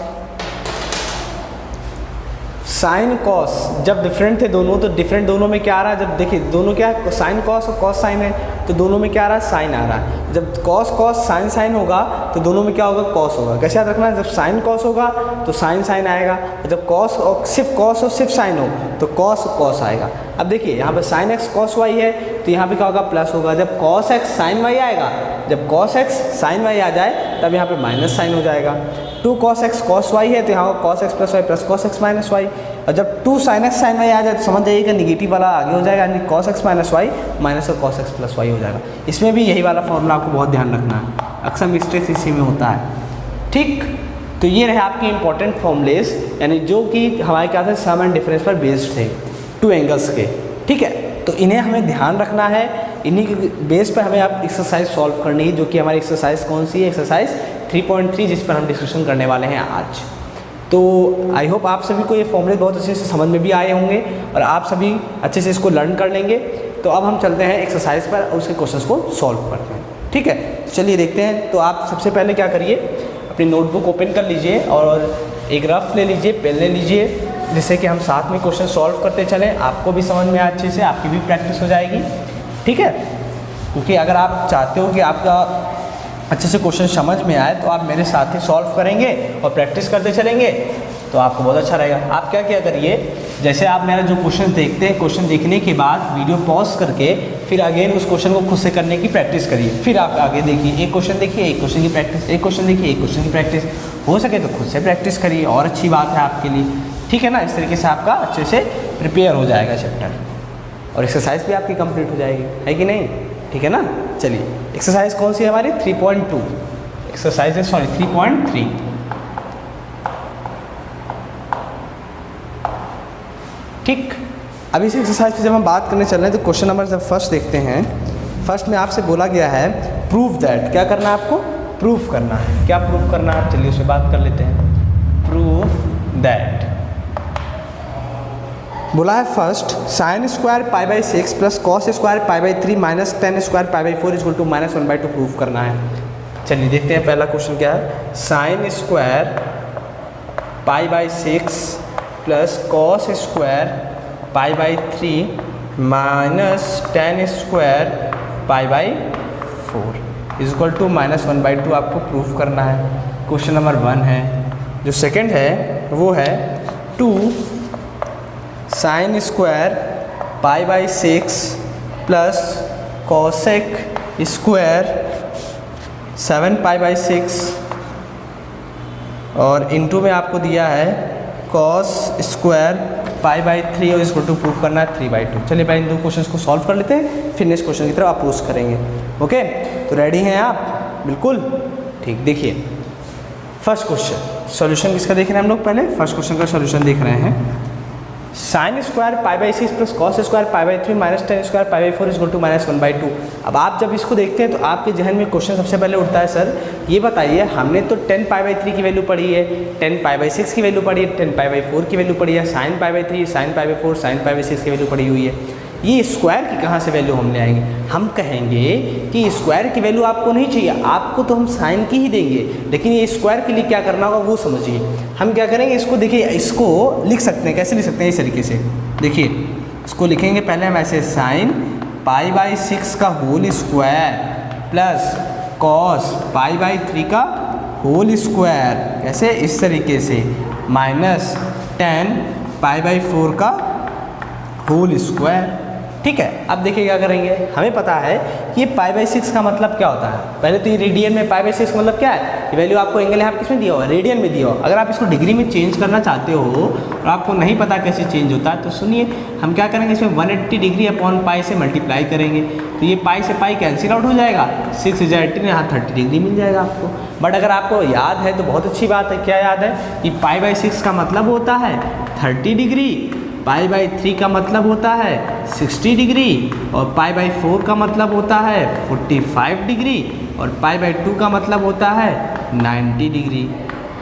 साइन कॉस जब डिफरेंट थे दोनों, तो डिफरेंट दोनों में क्या आ रहा है? जब देखिए दोनों क्या है, साइन कॉस और कॉस साइन है, तो दोनों में क्या आ रहा है? साइन आ रहा है। जब कॉस कॉस साइन साइन होगा तो दोनों में क्या होगा? कॉस होगा। कैसे याद रखना है? जब साइन कॉस होगा तो साइन साइन आएगा, और जब कॉस और सिर्फ साइन हो तो कॉस कॉस आएगा। अब देखिए यहाँ पर साइन एक्स कॉस वाई है तो यहाँ पे क्या होगा? प्लस होगा। जब कॉस एक्स साइन वाई आएगा, जब कॉस एक्स साइन वाई आ जाए तब यहाँ पे माइनस साइन हो जाएगा। 2 cos x cos y है तो यहाँ cos x plus y plus cos x minus y, और जब 2 sin x sin y आ जाए तो समझ जाइएगा निगेटिव वाला आगे हो जाएगा, यानी cos x minus y minus का cos x प्लस वाई हो जाएगा। इसमें भी यही वाला फॉर्मूला आपको बहुत ध्यान रखना है, अक्सर मिस्टेक्स इसी में होता है, ठीक। तो ये रहे आपके इंपॉर्टेंट फॉर्मूलेस, यानी जो कि हमारे क्या थे? सम एंड डिफरेंस पर बेस्ड थे 2 एंगल्स के, ठीक है। तो इन्हें हमें ध्यान रखना है, इन्हीं के बेस पर हमें आप एक्सरसाइज सॉल्व करनी है, जो कि हमारी एक्सरसाइज कौन सी है? एक्सरसाइज 3.3, जिस पर हम डिस्कशन करने वाले हैं आज। तो आई होप आप सभी को ये फॉर्मूले बहुत अच्छे से समझ में भी आए होंगे और आप सभी अच्छे से इसको लर्न कर लेंगे। तो अब हम चलते हैं एक्सरसाइज पर और उसके क्वेश्चंस को सॉल्व करते हैं, ठीक है। चलिए देखते हैं। तो आप सबसे पहले क्या करिए, अपनी नोटबुक ओपन कर लीजिए और एक रफ ले लीजिए, पेन ले लीजिए, जिससे कि हम साथ में क्वेश्चन सॉल्व करते चलें, आपको भी समझ में आए अच्छे से, आपकी भी प्रैक्टिस हो जाएगी, ठीक है। क्योंकि अगर आप चाहते हो कि आपका अच्छे से क्वेश्चन समझ में आए तो आप मेरे साथ ही सॉल्व करेंगे और प्रैक्टिस करते चलेंगे तो आपको बहुत अच्छा रहेगा। आप क्या क्या करिए, जैसे आप मेरा जो क्वेश्चन देखते हैं, क्वेश्चन देखने के बाद वीडियो पॉज करके फिर अगेन उस क्वेश्चन को खुद से करने की प्रैक्टिस करिए। फिर आप आगे देखिए, एक क्वेश्चन देखिए, एक क्वेश्चन की प्रैक्टिस, एक क्वेश्चन देखिए, एक क्वेश्चन की प्रैक्टिस, हो सके तो खुद से प्रैक्टिस करिए, और अच्छी बात है आपके लिए, ठीक है ना। इस तरीके से आपका अच्छे से प्रिपेयर हो जाएगा चैप्टर और एक्सरसाइज भी आपकी कंप्लीट हो जाएगी, है कि नहीं, ठीक है ना। चलिए एक्सरसाइज कौन सी है हमारी? 3.2 एक्सरसाइज है, सॉरी 3.3, ठीक। अब इस एक्सरसाइज पे जब हम बात करने चल रहे हैं तो क्वेश्चन नंबर जब फर्स्ट देखते हैं, फर्स्ट में आपसे बोला गया है प्रूव दैट। क्या करना है आपको? प्रूफ करना है। क्या प्रूफ करना है? चलिए उससे बात कर लेते हैं। प्रूफ दैट बोला है first sine square pi by 6 plus cos square pi by 3 minus tan square pi by 4 equal to minus 1/2 prove करना है। चलिए देखते हैं पहला क्वेश्चन क्या है। Sine square pi by 6 plus cos square pi by 3 minus tan square pi by 4 equal to minus 1/2 आपको proof करना है। क्वेश्चन नंबर 1 है। जो सेकंड है वो है 2 sine square pi by 6 plus cosec square 7 pi by 6 और इनटू में आपको दिया है कॉस स्क्वायर पाई बाई 3 और इसको प्रूफ करना है 3/2। चलिए भाई इन दो क्वेश्चंस को सॉल्व कर लेते हैं, फिर नेक्स्ट क्वेश्चन की तरफ अप्रोच करेंगे। ओके, तो रेडी हैं आप? बिल्कुल ठीक। देखिए फर्स्ट क्वेश्चन सॉल्यूशन किसका देख रहे हैं हम लोग? पहले फर्स्ट क्वेश्चन का सॉल्यूशन देख रहे हैं। Sine square pi by 6 plus cos square pi by 3 minus tan square pi by 4 equal to minus 1/2। अब आप जब इसको देखते हैं तो आपके जहन में क्वेश्चन सबसे पहले उठता है, सर ये बताइए हमने तो 10 पाई बाई 3 की वैल्यू पढ़ी है, 10 पाई बाई 6 की वैल्यू पढ़ी है, 10 पाई बाई 4 की वैल्यू पढ़ी है, sine pi by 3, sine pi by 4, sine pi by 6 की वैल्यू पढ़ी हुई है। ये स्क्वायर की कहाँ से वैल्यू हम ले आएंगे? हम कहेंगे कि स्क्वायर की वैल्यू आपको नहीं चाहिए, आपको तो हम साइन की ही देंगे, लेकिन ये स्क्वायर के लिए क्या करना होगा वो समझिए। हम क्या करेंगे, इसको देखिए, इसको लिख सकते हैं, कैसे लिख सकते हैं? इस तरीके से देखिए, इसको लिखेंगे पहले हम ऐसे, साइन पाई बाई 6 का whole square plus cos pi by 3 का होल स्क्वायर, कैसे? इस तरीके से, माइनस 10 पाई बाई 4 का होल स्क्वायर। ठीक है, अब देखिए क्या करेंगे। हमें पता है कि ये पाई बाई 6 का मतलब क्या होता है। पहले तो ये रेडियन में पाई बाई 6 का मतलब क्या है? ये वैल्यू आपको एंगल यहाँ किस में दिया हुआ है? रेडियन में दिया हुआ। अगर आप इसको डिग्री में चेंज करना चाहते हो और आपको नहीं पता कैसे चेंज होता है, तो सुनिए हम क्या करेंगे, इसमें 180 डिग्री अपॉन पाई से मल्टीप्लाई करेंगे, तो ये पाई से पाई कैंसिल आउट हो जाएगा, 6 × 18 यहाँ 30 डिग्री मिल जाएगा आपको। बट अगर आपको याद है तो बहुत अच्छी बात है। क्या याद है? कि पाई बाई 6 का मतलब होता है 30 डिग्री, पाई बाई 3 का मतलब होता है 60 डिग्री और पाई बाई 4 का मतलब होता है 45 डिग्री और पाई बाई 2 का मतलब होता है 90 डिग्री।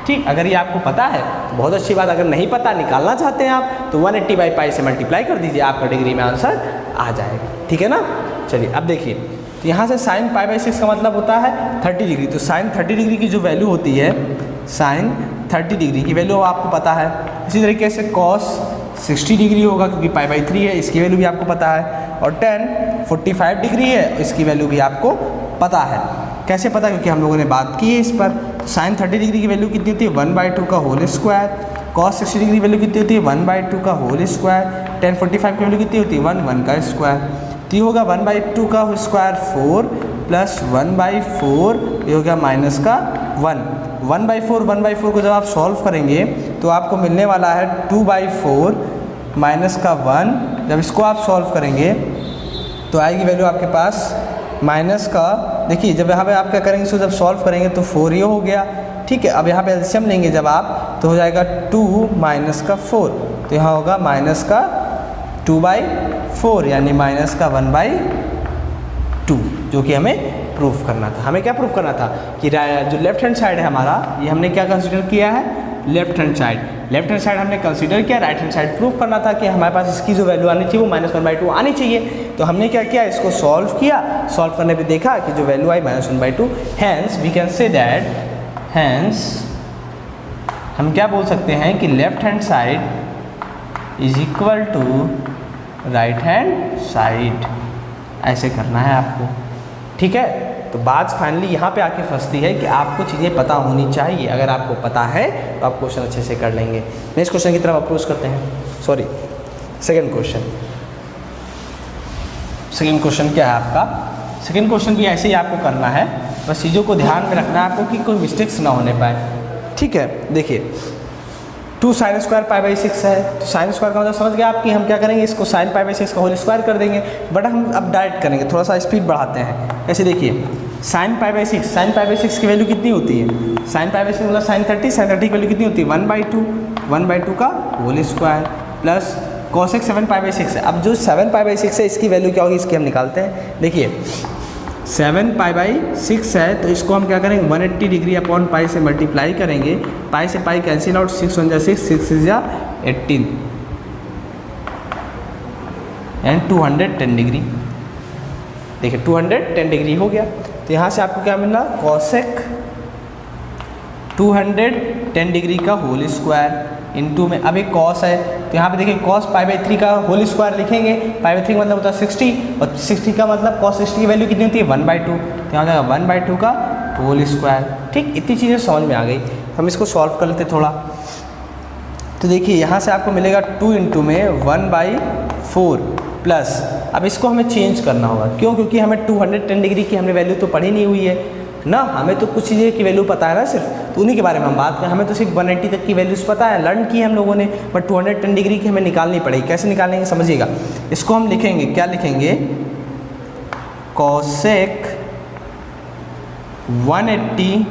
ठीक, अगर ये आपको पता है तो बहुत अच्छी बात। अगर नहीं पता, निकालना चाहते हैं आप, तो 180 बाई पाई से मल्टीप्लाई कर दीजिए, आपका डिग्री में आंसर आ जाएगा। ठीक है ना? चलिए अब देखिए, तो यहाँ से साइन पाई बाई 6 का मतलब होता है 30 डिग्री, तो साइन 30 डिग्री की जो वैल्यू होती है, साइन 30 डिग्री की वैल्यू आपको पता है। इसी तरीके से कॉस 60 डिग्री होगा क्योंकि पाई बाई 3 है, इसकी वैल्यू भी आपको पता है, और tan 45 डिग्री है, इसकी वैल्यू भी आपको पता है। कैसे पता? क्योंकि हम लोगों ने बात की है इस पर। तो साइन 30 डिग्री की वैल्यू कितनी होती है? 1/2 का होल स्क्वायर। कॉस 60 डिग्री की वैल्यू कितनी होती है? 1/2 का होल स्क्वायर। tan 45 की वैल्यू कितनी होती है? 1 का स्क्वायर। तो ये होगा 1/2 का स्क्वायर 4 प्लस 1/4, ये हो गया माइनस का 1। 1/4 को जब आप सॉल्व करेंगे तो आपको मिलने वाला है 2/4 माइनस का 1। जब इसको आप सॉल्व करेंगे तो आएगी वैल्यू आपके पास माइनस का, देखिए जब यहाँ पे आप क्या करेंगे, इसको जब सॉल्व करेंगे तो 4 ये हो गया। ठीक है, अब यहाँ पे एलसीएम लेंगे जब आप, तो हो जाएगा 2 माइनस का 4, तो यहाँ होगा माइनस का 2/4 यानी माइनस का 1/2, जो कि हमें प्रूफ करना था। हमें क्या प्रूफ करना था? कि जो लेफ्ट हैंड साइड है हमारा, ये हमने क्या कंसीडर किया है? Left hand side. Left hand side हमने कंसीडर किया, राइट हैंड साइड प्रूफ करना था कि हमारे पास इसकी जो वैल्यू आनी चाहिए वो -1/2 आनी चाहिए। तो हमने क्या किया? इसको सॉल्व किया, सॉल्व करने पे देखा कि जो वैल्यू आई -1/2। Hence we can say that, hence हम क्या बोल सकते हैं कि left hand side is equal to right hand side. ऐसे करना है आपको। ठीक है, तो बात फाइनली यहाँ पे आके फंसती है कि आपको चीज़ें पता होनी चाहिए। अगर आपको पता है तो आप क्वेश्चन अच्छे से कर लेंगे। नेक्स्ट क्वेश्चन की तरफ अप्रोच करते हैं। Sorry, second question. Second question क्या है आपका? सेकंड क्वेश्चन भी ऐसे ही आपको करना है, बस चीज़ों को ध्यान में रखना है आपको कि कोई मिस्टेक्स ना होने पाए। ठीक है, देखिए 2 साइन स्क्वायर पाई बाई 6 है, तो साइन स्क्वायर का मतलब समझ गया आप कि हम क्या करेंगे, इसको साइन पाई बाई 6 का होल स्क्वायर कर देंगे। बट हम अब डायरेक्ट करेंगे, थोड़ा सा स्पीड बढ़ाते हैं। ऐसे देखिए, sine pi by 6, sine pi by 6 की वैल्यू कितनी होती है? साइन पाई बाई 6 मतलब साइन 30, साइन 30 की वैल्यू कितनी होती है? 1/2 का whole square plus cosec 7 pi by 6 है। अब जो 7 पाई बाई 6 है, इसकी वैल्यू क्या होगी, इसकी हम निकालते हैं। देखिए 7 पाई बाई 6 है, तो इसको हम क्या करेंगे, 180 डिग्री अपॉन पाई से मल्टीप्लाई करेंगे। पाई से पाई कैंसिल आउट, 6 1 जा 6, 6 6 जा 18, यानी 210 डिग्री। देखिए 210 डिग्री हो गया। तो यहाँ से आपको क्या मिला, कॉसेक 210 डिग्री का होल स्क्वायर इनटू में, अब एक कॉस है तो यहाँ पे देखिए कॉस π/3 का होल स्क्वायर लिखेंगे। π/3 का मतलब होता है 60 और 60 का मतलब कॉस 60 की वैल्यू कितनी होती है 1/2, तो यहाँ हो जाएगा 1/2 का होल स्क्वायर। ठीक, इतनी चीज़ें समझ में आ गई। हम इसको सॉल्व कर लेते थोड़ा। तो देखिए यहाँ से आपको मिलेगा 2 इंटू में 1/4 प्लस, अब इसको हमें चेंज करना होगा। क्यों? क्योंकि हमें 210 डिग्री की हमने वैल्यू तो पढ़ी नहीं हुई है ना, हमें तो कुछ चीज़ें की वैल्यू पता है ना सिर्फ, तो उन्हीं के बारे में हम बात करें। हमें तो सिर्फ 180 तक की वैल्यूज़ पता है, लर्न की हम लोगों ने, बट 210 डिग्री की हमें निकालनी पड़ेगी। कैसे निकालेंगे समझिएगा। इसको हम लिखेंगे, क्या लिखेंगे, कॉसेक 180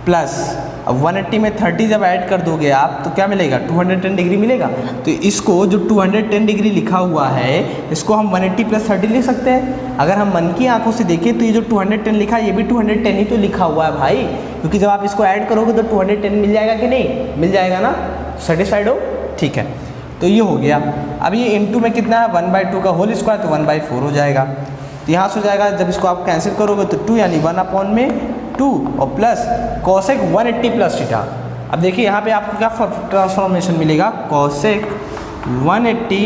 प्लस, अब 180 में 30 जब ऐड कर दोगे आप तो क्या मिलेगा, 210 डिग्री मिलेगा। तो इसको जो 210 डिग्री लिखा हुआ है इसको हम 180 प्लस 30 लिख सकते हैं। अगर हम मन की आंखों से देखें तो ये जो 210 लिखा है ये भी 210 ही तो लिखा हुआ है भाई, क्योंकि जब आप इसको ऐड करोगे तो 210 मिल जाएगा कि नहीं, मिल जाएगा ना। सेटिस्फाइड हो? ठीक है, तो ये हो गया। अब ये इनटू में कितना है 1/2 का होल स्क्वायर, तो 1/4 हो जाएगा। तो यहाँ से हो जाएगा, जब इसको आप कैंसिल करोगे तो 2 यानी 1/2 और प्लस कॉसेक 180 प्लस थीटा। अब देखिए यहाँ पे आपको क्या ट्रांसफॉर्मेशन मिलेगा, कॉसेक 180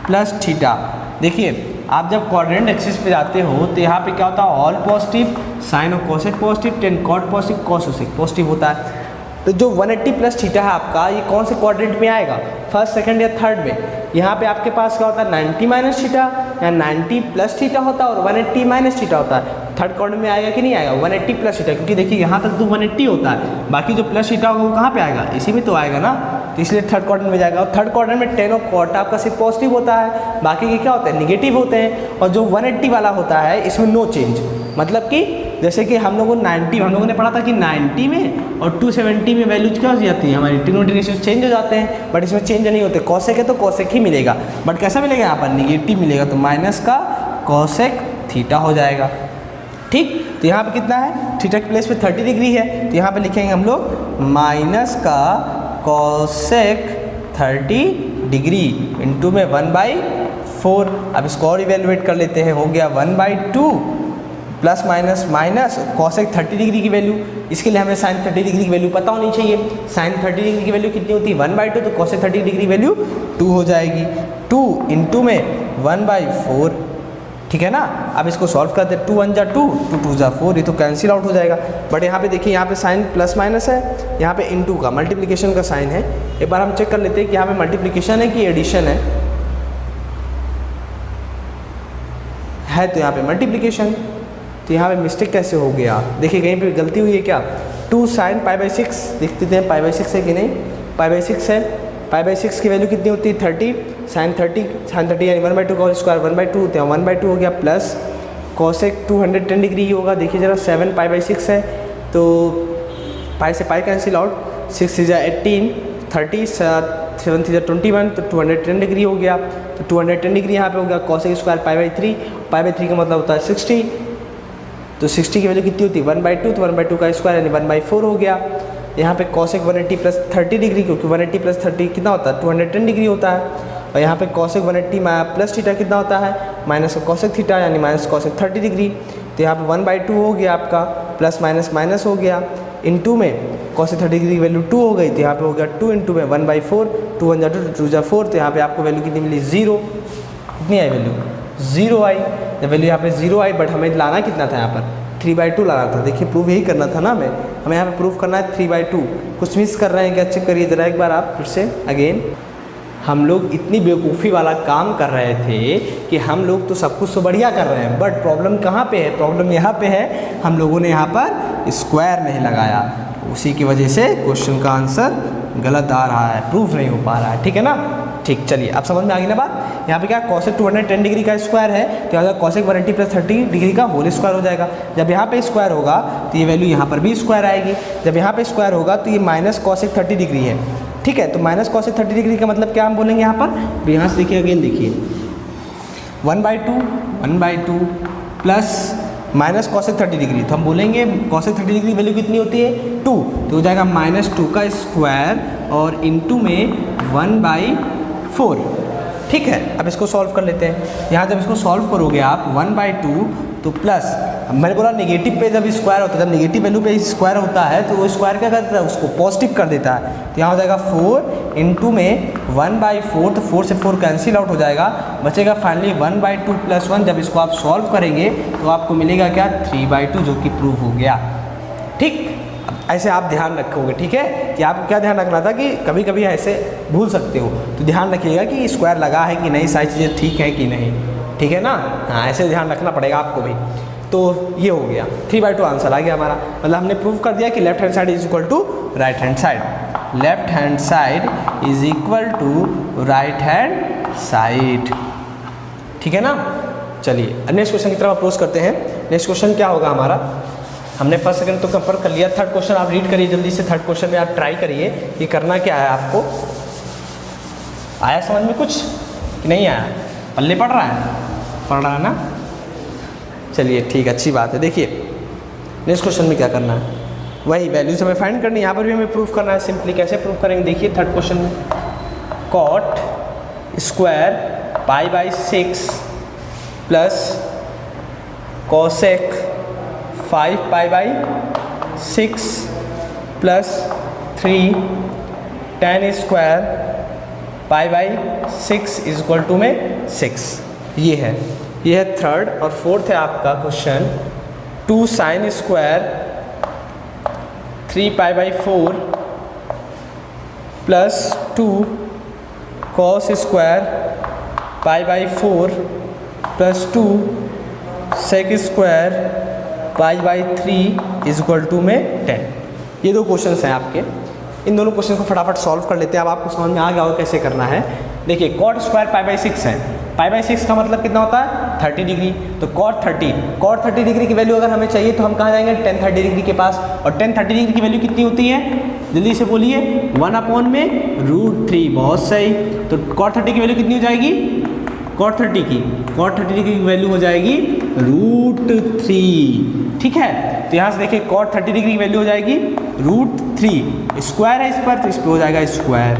प्लस थीटा। देखिए आप जब क्वाड्रेंट एक्सिस पे जाते हो तो यहाँ पे क्या होता है, all positive, sine of cosec positive, tan cot positive, cos positive होता है। तो जो 180 प्लस थीटा है आपका, ये कौन से क्वाड्रेंट में आएगा, फर्स्ट, सेकंड या थर्ड में। यहाँ पे आपके पास क्या होता है 90 माइनस थीटा या 90 प्लस थीटा होता है और 180 माइनस थीटा होता है। थर्ड क्वाड्रेंट में आएगा कि नहीं आएगा, 180 प्लस थीटा, क्योंकि देखिए यहाँ तक तो 180 होता है, बाकी जो प्लस थीटा होगा वो कहाँ पे आएगा, इसी में तो आएगा ना, तो इसलिए थर्ड क्वाड्रेंट में जाएगा। और थर्ड क्वाड्रेंट में टेन ऑफ कॉट आपका सिर्फ पॉजिटिव होता है, बाकी के क्या होते हैं, निगेटिव होते हैं। और जो 180 वाला होता है इसमें नो चेंज, मतलब कि जैसे कि हम लोगों ने पढ़ा था कि 90 में और 270 में वैल्यूज क्या हो जाती है हमारी, डिनोमिनेटर रेशियोज चेंज हो जाते हैं, बट इसमें चेंज नहीं होते। कॉसेक है तो कॉसेक ही मिलेगा, बट कैसा मिलेगा यहाँ पर, निगेटिव मिलेगा, तो माइनस का कॉसेक थीटा हो जाएगा। ठीक, तो यहाँ पे कितना है, थीटा के प्लेस पे 30 डिग्री है, तो यहाँ पे लिखेंगे हम लोग माइनस का कॉसेक 30 डिग्री इंटू में 1/4। अब इसको और इवेलुएट कर लेते हैं, हो गया 1/2 plus minus minus cosec 30 degree की वैल्यू। इसके लिए हमें साइन 30 डिग्री की वैल्यू पता होनी चाहिए। साइन 30 डिग्री की वैल्यू कितनी होती है 1/2, तो कॉसेक 30 डिग्री वैल्यू 2 हो जाएगी। 2 इंटू में 1/4, ठीक है ना। अब इसको सॉल्व करते हैं, 2 1 जा 2, 2 2 जा 4, ये तो कैंसिल आउट हो जाएगा। बट यहाँ पे देखिए, यहाँ पे साइन प्लस माइनस है, यहाँ पे इनटू का मल्टीप्लिकेशन का साइन है। एक बार हम चेक कर लेते हैं कि यहाँ पे मल्टीप्लिकेशन है कि एडिशन है तो यहाँ पे मल्टीप्लिकेशन, तो यहाँ पे मिस्टेक कैसे हो गया, देखिए कहीं पे गलती हुई है क्या। 2 साइन π/6 देख देते हैं, π/6 है कि नहीं, π/6 है। π/6 की वैल्यू कितनी होती है 30, साइन 30 यानी 1/2 का होल स्क्वायर 1/2 होते हैं, 1/2 हो गया प्लस कॉसेक 210 डिग्री ही होगा। देखिए जरा 7 π/6 है, तो पाई से पाई कैंसिल आउट, 6 3 18, 30 7 3 21, तो 210 डिग्री हो गया। तो 210 डिग्री यहाँ पे हो गया, कॉसेक स्क्वायर π/3, π/3 का मतलब होता है 60, तो 60 की वैल्यू कितनी होती है 1/2, तो 1/2 का स्क्वायर यानी 1/4 हो गया। यहाँ पे कॉसेक 180 प्लस 30 डिग्री, क्योंकि 180 प्लस 30 कितना होता है 210 डिग्री होता है। और यहाँ पे कॉसेक 180 प्लस थीटा कितना होता है, माइनस कॉसेक थीटा यानी माइनस कॉसेक 30 डिग्री। तो यहाँ पे 1/2 हो गया आपका, प्लस माइनस माइनस हो गया, इनटू में कॉसेक 30 डिग्री की वैल्यू 2 हो गई, तो यहाँ पे हो गया 2 इंटू में 1/4, 2 1 जा 2, 2 जा 4, तो यहाँ पे आपको वैल्यू कितनी मिली 0। कितनी आई वैल्यू 0 आई। जब वैल्यू यहाँ पे 0 आई, बट हमें लाना कितना था यहाँ पर 3/2 लाना था। देखिए प्रूफ यही करना था ना, हमें यहाँ पे प्रूफ करना है 3/2। कुछ मिस कर रहे हैं क्या, चेक करिए ज़रा एक बार आप फिर से अगेन। हम लोग इतनी बेवकूफ़ी वाला काम कर रहे थे कि हम लोग तो सब कुछ तो बढ़िया कर रहे हैं, बट प्रॉब्लम कहाँ पे है, प्रॉब्लम यहाँ पे है, हम लोगों ने यहाँ पर स्क्वायर नहीं लगाया, उसी की वजह से क्वेश्चन का आंसर गलत आ रहा है, प्रूफ नहीं हो पा रहा है। ठीक है ना, ठीक, चलिए अब समझ में आ गई ना बात। यहाँ पे क्या कॉसेक 210 डिग्री का स्क्वायर है, तो यहाँ कॉसेक 180 प्लस 30 डिग्री का होल स्क्वायर हो जाएगा। जब यहाँ पे स्क्वायर होगा तो ये वैल्यू यहाँ पर भी स्क्वायर आएगी। जब यहाँ पे स्क्वायर होगा तो ये माइनस कॉसेक 30 डिग्री है, ठीक है। तो माइनस कॉसेक 30 डिग्री का मतलब क्या हम बोलेंगे यहाँ पर, तो यहाँ से देखिए अगेन, देखिए 1/2 प्लस माइनस कॉसेक 30 डिग्री, तो हम बोलेंगे कॉसेक 30 डिग्री वैल्यू कितनी होती है 2, तो हो जाएगा -2 का स्क्वायर और इनटू में 1/4। ठीक है, अब इसको सॉल्व कर लेते हैं। यहाँ जब इसको सॉल्व करोगे आप 1/2 तो प्लस, मैंने बोला नेगेटिव पे जब स्क्वायर होता है, जब नेगेटिव वैल्यू पे स्क्वायर होता है तो वो स्क्वायर क्या करता है, उसको पॉजिटिव कर देता है। तो यहाँ हो जाएगा 4 इंटू में 1/4, तो 4 से 4 कैंसिल आउट हो जाएगा, बचेगा फाइनली 1/2 + 1। जब इसको आप सॉल्व करेंगे तो आपको मिलेगा क्या, 3/2, जो कि प्रूव हो गया। ठीक, ऐसे आप ध्यान रखोगे, ठीक है, कि आपको क्या ध्यान रखना था कि कभी कभी ऐसे भूल सकते हो, तो ध्यान रखिएगा कि स्क्वायर लगा है कि नहीं, सारी चीज़ें ठीक है कि नहीं, ठीक है ना। हाँ, ऐसे ध्यान रखना पड़ेगा आपको भी। तो ये हो गया 3/2 आंसर आ गया हमारा, मतलब हमने प्रूव कर दिया कि left hand side is equal to right hand side. Left hand side is equal to right hand side, ठीक है ना। चलिए नेक्स्ट क्वेश्चन की तरफ अप्रोच करते हैं। नेक्स्ट क्वेश्चन क्या होगा हमारा, हमने फर्स्ट सेकंड तो कंपेयर कर लिया, थर्ड क्वेश्चन आप रीड करिए जल्दी से। थर्ड क्वेश्चन में आप ट्राई करिए कि करना क्या है आपको। आया समझ में कुछ कि नहीं आया, पल्ले पढ़ रहा है ना। चलिए ठीक, अच्छी बात है। देखिए नेक्स्ट क्वेश्चन में क्या करना है, वही वैल्यूज हमें फाइंड करनी है। यहाँ पर भी हमें प्रूफ करना है। सिंपली कैसे प्रूफ करेंगे, देखिए थर्ड क्वेश्चन में cot square π/6 plus cosec 5π/6 plus 3 tan square π/6 is equal to में 6। ये है थर्ड। और फोर्थ है आपका question 2 sin square 3π/4 plus 2 cos square π/4 plus 2 sec square π/3 is equal to में 10। ये दो क्वेश्चन हैं आपके। इन दोनों क्वेश्चन को फटाफट सॉल्व कर लेते हैं। अब आपको समझ में आ गया होगा कैसे करना है। देखिए कॉट स्क्वायर π/6 है, π/6 का मतलब कितना होता है, 30 डिग्री। तो कॉट 30 डिग्री की वैल्यू अगर हमें चाहिए तो हम कहाँ जाएंगे, tan 30 डिग्री के पास। और tan 30 डिग्री की वैल्यू कितनी होती है, जल्दी से बोलिए, 1/√3। बहुत सही। तो कॉट 30 की वैल्यू कितनी हो जाएगी, कॉट 30 डिग्री की वैल्यू हो जाएगी √3, ठीक है। तो यहाँ से देखिए कॉट 30 डिग्री की वैल्यू हो जाएगी √3। स्क्वायर है इस पर, तो इस पर हो जाएगा स्क्वायर।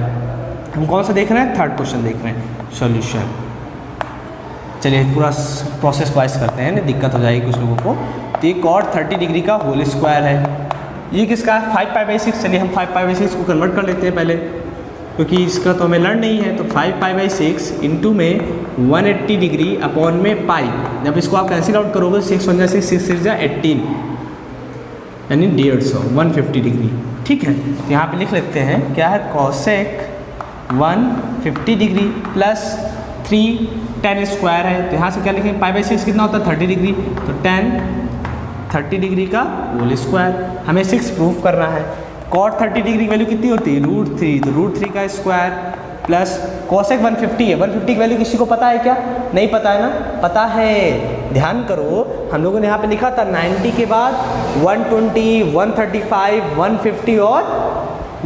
हम कौन सा देख रहे हैं, थर्ड क्वेश्चन देख रहे हैं, सॉल्यूशन। चलिए पूरा प्रोसेस वाइज करते हैं, नहीं दिक्कत हो जाएगी कुछ लोगों को। तो ये कॉट 30 डिग्री का होल स्क्वायर है। ये किसका है, 5π/6। चलिए हम 5π/6 को कन्वर्ट कर लेते हैं पहले, क्योंकि इसका तो हमें लर्न नहीं है। तो 5π/6 इंटू में 180 डिग्री अपॉन में पाई। जब इसको आप कैंसिल आउट करोगे 6 × 6 6 × 18 यानी 150, 150 डिग्री, ठीक है। तो यहाँ पे लिख लेते हैं क्या है, cosec 150 degree plus 3 tan square है। तो यहाँ से क्या लिखेंगे, π/6 कितना होता है, 30 डिग्री। तो tan 30 डिग्री का होल स्क्वायर। हमें 6 प्रूफ करना है। कॉट 30 डिग्री की वैल्यू कितनी होती है, √3। तो √3 का स्क्वायर प्लस कॉसेक 150 है। 150 की वैल्यू किसी को पता है क्या, नहीं पता है ना, पता है। ध्यान करो, हम लोगों ने यहाँ पे लिखा था 90 के बाद 120, 135, 150 और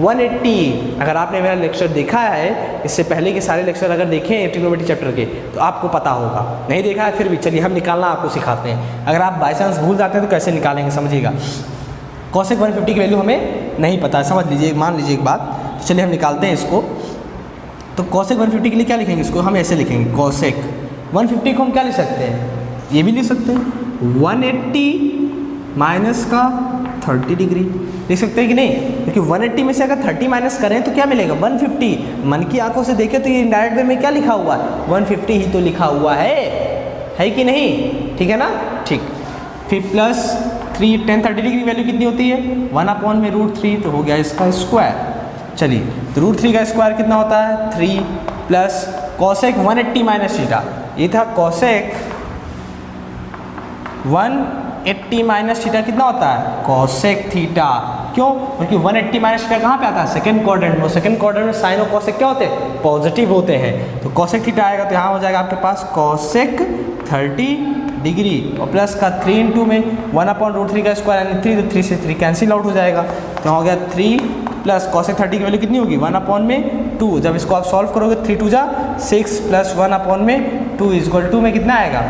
180। अगर आपने मेरा लेक्चर देखा है, इससे पहले के सारे लेक्चर अगर देखें ट्रिग्नोमेट्री चैप्टर के, तो आपको पता होगा। नहीं देखा है फिर भी चलिए हम निकालना आपको सिखाते हैं। अगर आप बाई चांस भूल जाते हैं तो कैसे निकालेंगे, समझिएगा। कॉसेक 150 की वैल्यू हमें नहीं पता है, समझ लीजिए, मान लीजिए एक बात। तो चलिए हम निकालते हैं इसको। तो कॉसेक 150 के लिए क्या लिखेंगे, इसको हम ऐसे लिखेंगे, कॉसेक 150 को हम क्या लिख सकते हैं, ये भी लिख सकते हैं 180 माइनस का 30 डिग्री लिख सकते हैं कि नहीं। क्योंकि 180 में से अगर 30 माइनस करें तो क्या मिलेगा, 150। मन की आंखों से देखें तो ये इनडायरेक्ट वे में क्या लिखा हुआ है, 150 ही तो लिखा हुआ है कि नहीं, ठीक है ना। ठीक, फिर प्लस 3 tan 30 डिग्री वैल्यू कितनी होती है, 1/√3। तो हो गया इसका स्क्वायर। चलिए तो √3 का स्क्वायर कितना होता है, 3 प्लस कॉसेक 180 माइनस थीटा। ये था कॉसेक 180 माइनस थीटा कितना होता है, कॉसेक थीटा। क्यों, क्योंकि 180 माइनस थीटा कहाँ पे आता है, सेकंड क्वाड्रेंट में। सेकंड क्वाड्रेंट में साइन और कॉसेक क्या होते हैं, पॉजिटिव होते हैं। तो कॉसेक थीटा आएगा, तो यहाँ हो जाएगा आपके पास कॉसेक 30 डिग्री और प्लस का 3 इंटू में 1/√3 का स्क्वायर यानी 3। तो 3 से 3 कैंसिल आउट हो जाएगा। तो हो गया 3 प्लस कॉसेक 30 की वैल्यू कितनी होगी, 1/2। जब इसको आप सॉल्व करोगे 3 2 जा 6 प्लस 1/2 इज इक्वल टू में कितना आएगा,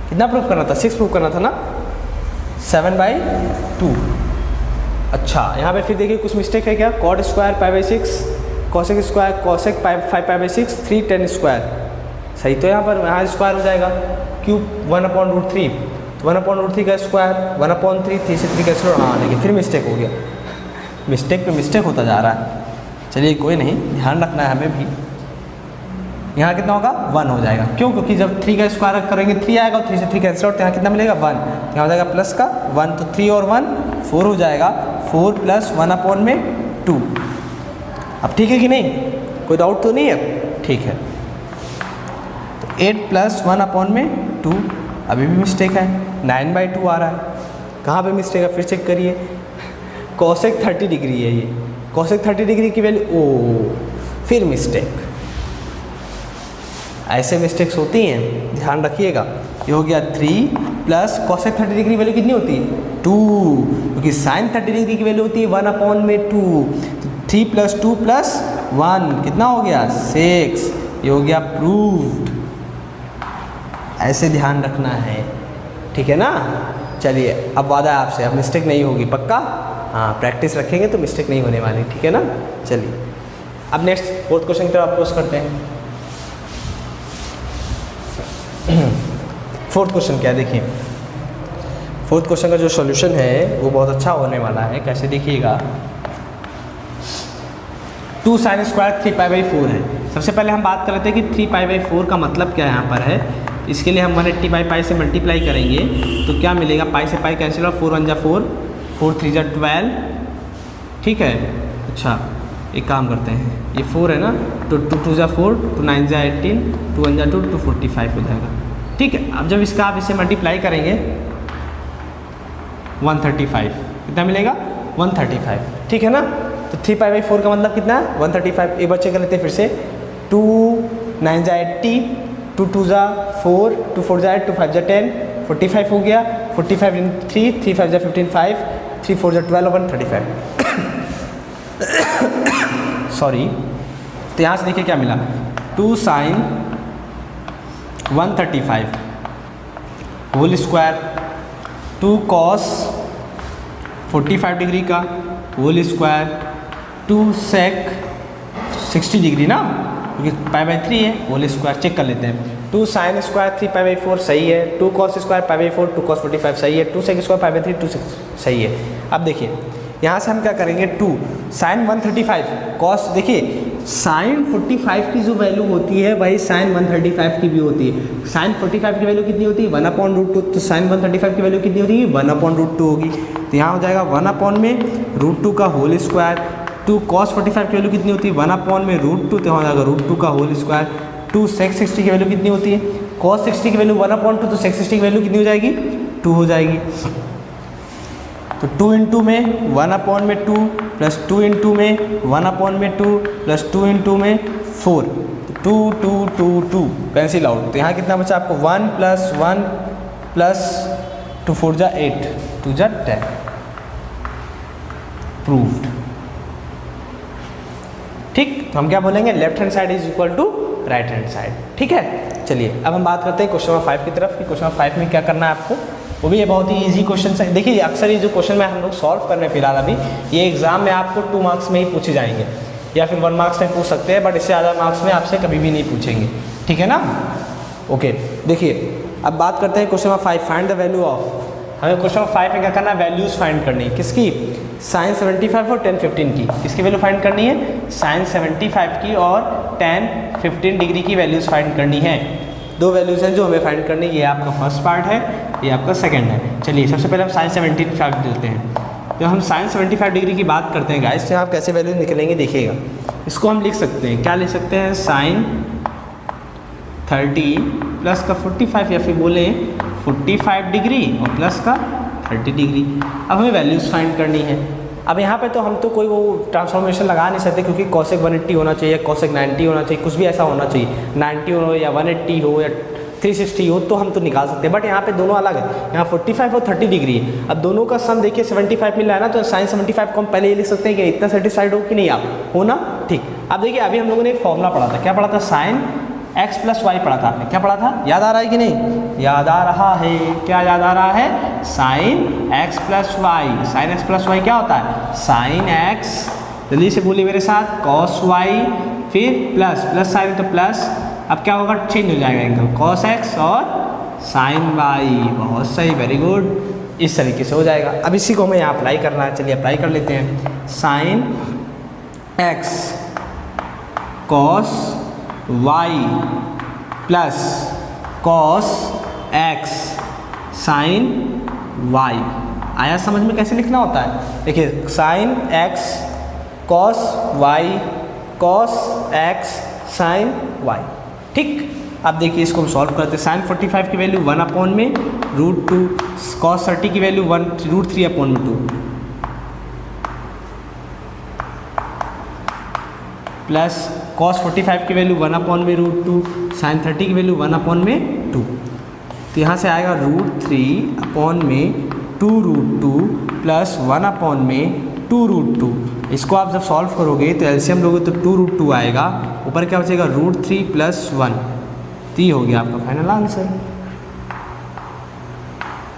कितना प्रूफ करना था, 6 प्रूफ करना था ना, 7/2। अच्छा यहाँ पे फिर देखिए कुछ मिस्टेक है क्या, cot square π/6 cosec square cosec 5 3 tan square, सही तो यहाँ पर यहाँ स्क्वायर हो जाएगा, क्यूब 1/√3, तो 1/√3 का स्क्वायर 1/3, 3 से 3 कैंसिल, हाँ देखिए फिर मिस्टेक हो गया, मिस्टेक पे मिस्टेक होता जा रहा है। चलिए कोई नहीं, ध्यान रखना है हमें भी। यहाँ कितना होगा 1 हो जाएगा, क्यों? क्योंकि जब 3 का स्क्वायर करेंगे 3 आएगा और 3 से 3 कैंसिल आउट, तो यहाँ कितना मिलेगा 1, यहाँ हो जाएगा प्लस का 1, तो 3 और 1 4 हो जाएगा, 4 + 1/2। अब ठीक है कि नहीं, कोई डाउट तो नहीं है? ठीक है, तो 8 + 1/2, अभी भी मिस्टेक है, 9/2 आ रहा है, कहाँ पे मिस्टेक है फिर चेक करिए। कोसेक 30 डिग्री है ये, कोसेक 30 डिग्री की वैल्यू, ओ फिर मिस्टेक, ऐसे मिस्टेक्स होती हैं, ध्यान रखिएगा। ये हो गया 3 प्लस कोसेक 30 डिग्री वैल्यू कितनी होती है 2, क्योंकि साइन 30 डिग्री की वैल्यू होती है 1/2, तो 3 + 2 + 1 कितना हो गया 6, ये हो गया प्रूव्ड। ऐसे ध्यान रखना है, ठीक है ना। चलिए अब वादा है आपसे, अब मिस्टेक नहीं होगी पक्का, हाँ प्रैक्टिस रखेंगे तो मिस्टेक नहीं होने वाली, ठीक है ना। चलिए अब नेक्स्ट 4th क्वेश्चन की तरफ अप्रोच करते हैं। 4th क्वेश्चन क्या है देखिए, 4th क्वेश्चन का जो सॉल्यूशन है वो बहुत अच्छा होने वाला है। कैसे देखिएगा, 2 sin स्क्वायर 3π/4 है। सबसे पहले हम बात कर लेते हैं कि 3π/4 का मतलब क्या यहाँ पर है। इसके लिए हम 180/π से मल्टीप्लाई करेंगे तो क्या मिलेगा, पाई से पाई कैंसिल और 4 × 1 = 4, 4 × 3 = 12, ठीक है। अच्छा एक काम करते हैं, ये 4 है ना, तो 2 × 2 = 4, 2 × 9 = 18, 2 × 1 = 2, 245 हो जाएगा, ठीक है। अब जब इसका आप इसे मल्टीप्लाई करेंगे 135, कितना मिलेगा 135, ठीक है ना। तो 3π/4 का मतलब कितना है 135। एक बार चेक कर लेते हैं फिर से, 2 × 9 = 80, 2 × 2 = 4, 2 × 4 = 8, 2 × 5 = 10, 45 हो गया, 45 × 3, 3 × 5 = 15, 5, 3 × 4 = 12, 135 सॉरी। तो यहाँ से देखिए क्या मिला, 2 sin 135 whole square, 2 cos 45 degree का होल स्क्वायर, 2 sec 60 डिग्री ना, क्योंकि π/3 है, होल स्क्वायर चेक कर लेते हैं। 2 sin स्क्वायर 3π/4 सही है, 2 cos स्क्वायर π/4, 2 cos 45 सही है, 2 sec स्क्वायर π/3, 2 sec सही है। अब देखिए यहाँ से हम क्या करेंगे, 2 sin 135 cos, देखिए साइन 45 की जो वैल्यू होती है वही साइन 135 की भी होती है। साइन 45 की वैल्यू कितनी होती है 1/√2, तो साइन 135 की वैल्यू कितनी होती है 1/√2 होगी। तो यहाँ हो जाएगा 1/√2 का होल स्क्वायर। 2 cos 45 की वैल्यू कितनी होती है 1/√2, तो हो जाएगा √2 का होल स्क्वायर। 2 sec 60 की वैल्यू कितनी होती है, cos 60 की वैल्यू 1/2, तो sec 60 की वैल्यू कितनी हो जाएगी 2 हो जाएगी। तो 2 × में 1/2 प्लस 2 × में 1/2 प्लस 2 × में 4, 2 2 2 2 कैंसिल आउट। तो यहाँ कितना बचा आपको 1 + 1 प्लस 2 4 = 8, 2 × 10 प्रूव्ड। ठीक, तो हम क्या बोलेंगे, left hand side is equal to right hand side, ठीक है। चलिए अब हम बात करते हैं क्वेश्चन नंबर 5 की तरफ कि क्वेश्चन नंबर 5 में क्या करना है आपको। वो भी ये बहुत ही इजी क्वेश्चन है। देखिए अक्सर ये जो क्वेश्चन में हम लोग सॉल्व कर रहे हैं फिलहाल अभी, ये एग्जाम में आपको 2 मार्क्स में ही पूछे जाएंगे या फिर 1 मार्क्स में पूछ सकते हैं, बट इससे ज़्यादा मार्क्स में आपसे कभी भी नहीं पूछेंगे, ठीक है ना। ओके, देखिए अब बात करते हैं question number 5, find the value of. हमें क्वेश्चन नंबर 5 में क्या करना है, वैल्यूज़ फाइंड करनी है। किसकी, साइन 75 और tan 15 की। किसकी वैल्यू फाइंड करनी है, साइन 75 की और tan 15 डिग्री की वैल्यूज़ फाइंड करनी है। 2 वैल्यूज़ हैं जो हमें फाइंड करनी है, ये आपका फर्स्ट पार्ट है, ये आपका सेकंड है। चलिए सबसे पहले हम साइन 75 देते हैं। जब हम साइन 75 डिग्री की बात करते हैं गाइस, तो आप कैसे वैल्यू निकलेंगे देखिएगा। इसको हम लिख सकते हैं, क्या लिख सकते हैं, साइन 30 प्लस का 45 या फिर बोले 45 डिग्री और प्लस का 30 डिग्री। अब हमें वैल्यूज़ फाइंड करनी है। अब यहाँ पे तो हम तो कोई वो ट्रांसफॉर्मेशन लगा नहीं सकते, क्योंकि cosec 180 होना चाहिए, cosec 90 होना चाहिए, कुछ भी ऐसा होना चाहिए, 90 हो या 180 हो या 360 हो तो हम तो निकाल सकते हैं। बट यहाँ पे दोनों अलग है, यहाँ 45 और 30 डिग्री है। अब दोनों का सम देखिए 75 मिल रहा है ना, तो साइन 75 को हम पहले ये लिख सकते हैं कि इतना सेटिस्फाइड हो कि नहीं आप, हो ना। ठीक, अब देखिए अभी हम लोगों ने एक फॉर्मूला पढ़ा था, क्या पढ़ा था, साइन x + y पढ़ा था आपने, क्या पढ़ा था, याद आ रहा है कि नहीं, याद आ रहा है, क्या याद आ रहा है, sine x + y। Sine x + y क्या होता है, साइन x जल्दी से बोलिए मेरे साथ, कॉस वाई फिर प्लस प्लस साइन तो प्लस, अब क्या होगा, चेंज हो जाएगा एंगल, कॉस एक्स और साइन वाई। बहुत सही, वेरी गुड, इस तरीके से हो जाएगा। अब इसी को हमें यहाँ अप्लाई करना है, चलिए अप्लाई कर लेते हैं। Sine x cos y plus cos x sine y. आया समझ में कैसे लिखना होता है? देखिए sine x cos y cos x sine y, ठीक। अब देखिए इसको हम सॉल्व करते हैं। साइन 45 की वैल्यू 1 अपॉन में √2, कॉस 30 की वैल्यू √3 अपॉन में 2, प्लस कॉस 45 की वैल्यू 1 अपॉन में √2, साइन 30 की वैल्यू 1 अपॉन में 2। तो यहाँ से आएगा √3 अपॉन में 2√2 प्लस 1 अपॉन में 2√2। इसको आप जब सॉल्व करोगे तो एलसीएम लोगे तो 2√2 आएगा, ऊपर क्या बचेगा √3 प्लस 1। तो ये हो गया आपका फाइनल आंसर।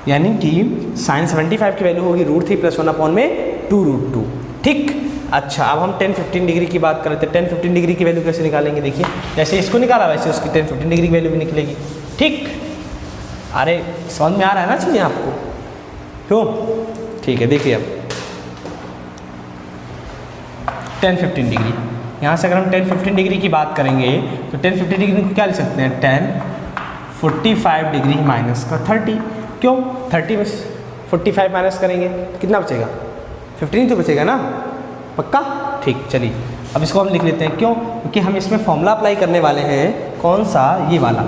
यानी कि साइन 75 की वैल्यू होगी √3 प्लस 1 अपॉन में 2√2, ठीक। अच्छा, अब हम 10-15 डिग्री की बात करते हैं। 10-15 डिग्री की वैल्यू कैसे निकालेंगे? देखिए जैसे इसको निकाला वैसे उसकी 10-15 डिग्री की वैल्यू भी निकलेगी, ठीक। अरे समझ में आ रहा है ना चीज़ें आपको? क्यों? ठीक है, देखिए अब 10-15 डिग्री, यहाँ से अगर हम 10-15 डिग्री की बात करेंगे तो 10-15 डिग्री को क्या लिख सकते हैं? 10-45 डिग्री माइनस का 30। क्यों? 30 में 45 माइनस करेंगे तो कितना बचेगा? 15 तो बचेगा ना, पक्का? ठीक, चलिए अब इसको हम लिख लेते हैं। क्यों? क्योंकि हम इसमें फॉर्मूला अप्लाई करने वाले हैं, कौन सा? ये वाला,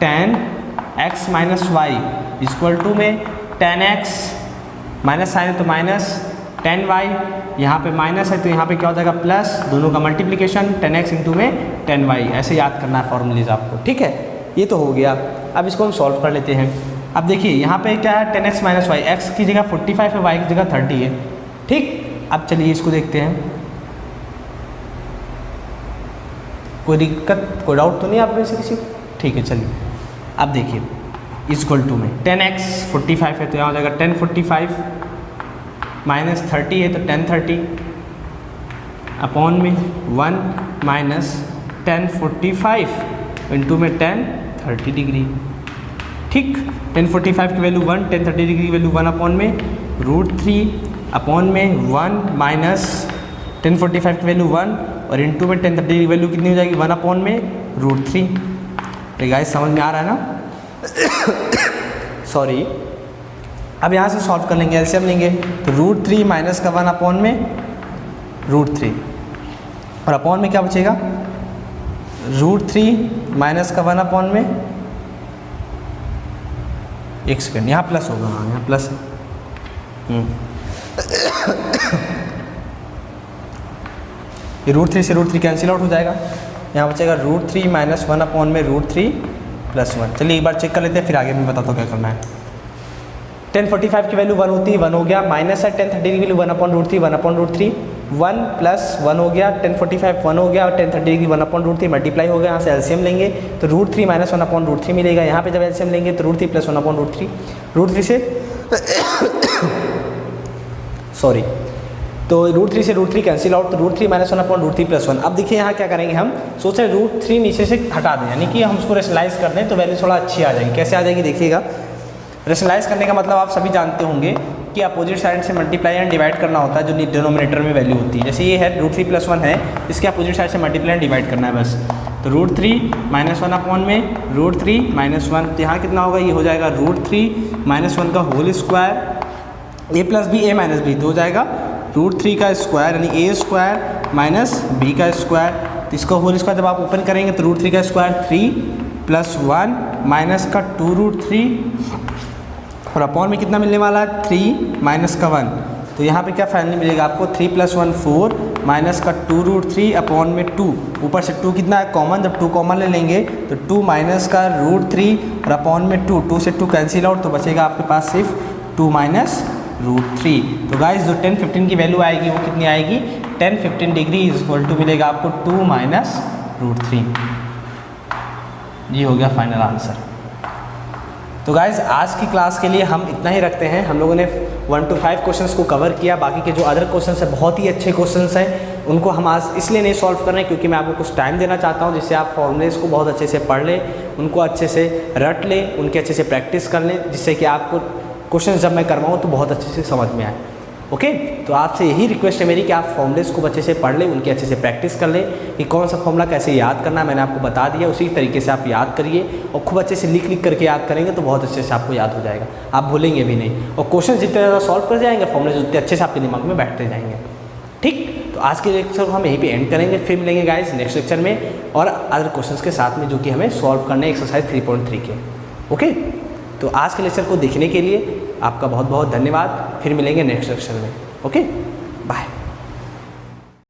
tan x minus y equal to में tan x माइनस साइन है तो माइनस tan y, यहाँ पे माइनस है तो यहाँ पे क्या हो जाएगा प्लस, दोनों का मल्टीप्लिकेशन tan x इंटू में tan y। ऐसे याद करना है फॉर्मूलेज आपको, ठीक है। ये तो हो गया, अब इसको हम सॉल्व कर लेते हैं। अब देखिए यहाँ पे क्या है, tan x minus y, x की जगह 45 है, y की जगह 30 है, ठीक। अब चलिए इसको देखते हैं, कोई दिक्कत कोई डाउट तो नहीं आप में से किसी को? ठीक है, चलिए अब देखिए इक्वल टू में tan x 45 है तो यहाँ हो जाएगा tan 45 माइनस 30 है तो tan 30 अपॉन में 1 माइनस tan 45 इंटू में tan 30 डिग्री, ठीक। tan 45 की वैल्यू 1, tan 30 डिग्री की वैल्यू 1 अपॉन में √3 अपॉन में 1 माइनस tan 45 की वैल्यू 1 और इंटू में tan 30 की वैल्यू कितनी हो जाएगी? 1 अपॉन में √3। तो गाइस समझ में आ रहा है ना? सॉरी, अब यहाँ से सॉल्व कर लेंगे, एलसीएम लेंगे तो √3 माइनस का 1 अपॉन में √3 और अपॉन में क्या बचेगा? √3 माइनस का 1 अपॉन में, एक सेकेंड, यहाँ प्लस होगा, हाँ यहाँ प्लस है। ये √3 से √3 कैंसिल आउट हो जाएगा, यहाँ बचेगा √3 माइनस 1 अपॉन में √3 प्लस 1। चलिए एक बार चेक कर लेते हैं, फिर आगे मैं बताता हूँ क्या करना है। tan 45 की वैल्यू 1 होती है, 1 हो गया, माइनस है tan 30 की वैल्यू 1 अपॉन √3, 1 अपॉन √3, 1 प्लस 1 हो गया, tan 45 1 हो गया और tan 30 की 1 अपॉन √3 मल्टीप्लाई हो गया। यहाँ से एलसीएम लेंगे तो √3 माइनस 1 अपॉन √3 मिलेगा। यहाँ पे जब एलसीएम लेंगे तो √3 प्लस 1 अपॉन √3 से सॉरी, तो √3 से √3 कैंसिल आउट, तो √3 माइनस 1 अपॉन √3 प्लस 1। अब देखिए यहाँ क्या करेंगे, हम सोच रहे हैं √3 नीचे से हटा दें, यानी कि हम उसको रेशनलाइज कर दें तो वैल्यू थोड़ा अच्छी आ जाएगी। कैसे आ जाएगी देखिएगा, रेशनलाइज करने का मतलब आप सभी जानते होंगे कि अपोजिट साइड से मल्टीप्लाई एंड डिवाइड करना होता है, जो डिनोमिनेटर में वैल्यू होती है। जैसे ये है √3 प्लस 1 है, इसके अपोजिट साइड से मल्टीप्लाई एंड डिवाइड करना है बस। तो √3 माइनस 1 अपॉन में √3 माइनस 1, तो यहाँ कितना होगा? ये हो जाएगा √3 माइनस 1 का whole square, a plus b a minus b, तो हो जाएगा √3 का स्क्वायर यानी a स्क्वायर माइनस b का स्क्वायर। तो इसका होल स्क्वायर जब आप ओपन करेंगे तो √3 का स्क्वायर 3 प्लस 1 माइनस का 2√3 और अपॉन में कितना मिलने वाला है? 3 माइनस का 1। तो यहाँ पे क्या फाइनली मिलेगा आपको? 3 प्लस 1 4 माइनस का 2√3 अपॉन में 2, ऊपर से 2 कितना है? कॉमन। जब 2 कॉमन ले लेंगे तो 2 माइनस का √3 और अपॉन में 2, 2 से 2 कैंसिल आउट, तो बचेगा आपके पास सिर्फ 2 माइनस √3। तो गाइस जो 10-15 की वैल्यू आएगी वो कितनी आएगी? 10-15 डिग्री इज इक्वल टू मिलेगा आपको 2 माइनस √3। ये हो गया फाइनल आंसर। तो गाइज़ आज की क्लास के लिए हम इतना ही रखते हैं। हम लोगों ने 1 to 5 क्वेश्चंस को कवर किया, बाकी के जो अदर क्वेश्चंस हैं बहुत ही अच्छे क्वेश्चंस हैं। उनको हम आज इसलिए नहीं सॉल्व कर रहे हैं क्योंकि मैं आपको कुछ टाइम देना चाहता हूँ जिससे आप फॉर्मूलेस को बहुत अच्छे से पढ़ लें, उनको अच्छे से रट लें, उनके अच्छे से प्रैक्टिस कर लें, जिससे कि आपको क्वेश्चन जब मैं करवाऊँ तो बहुत अच्छे से समझ में आए। ओके, तो आपसे यही रिक्वेस्ट है मेरी कि आप फॉर्मूलेस को अच्छे से पढ़ लें, उनकी अच्छे से प्रैक्टिस कर लें कि कौन सा फॉर्मूला कैसे याद करना है, मैंने आपको बता दिया, उसी तरीके से आप याद करिए और खूब अच्छे से लिख करके याद करेंगे तो बहुत अच्छे से आपको याद हो जाएगा, आप भूलेंगे भी नहीं और क्वेश्चन जितने ज़्यादा सॉल्व कर जाएंगे फॉर्मूले उतने अच्छे से आपके दिमाग में बैठते जाएंगे। ठीक, तो आज के लेक्चर को हम यहीं पे एंड करेंगे, फिर मिलेंगे गाइस नेक्स्ट लेक्चर में और अदर क्वेश्चंस के साथ में जो कि हमें सॉल्व करने एक्सरसाइज 3.3 के। ओके, तो आज के लेक्चर को देखने के लिए आपका बहुत बहुत धन्यवाद, फिर मिलेंगे नेक्स्ट लेक्चर में। Okay, bye.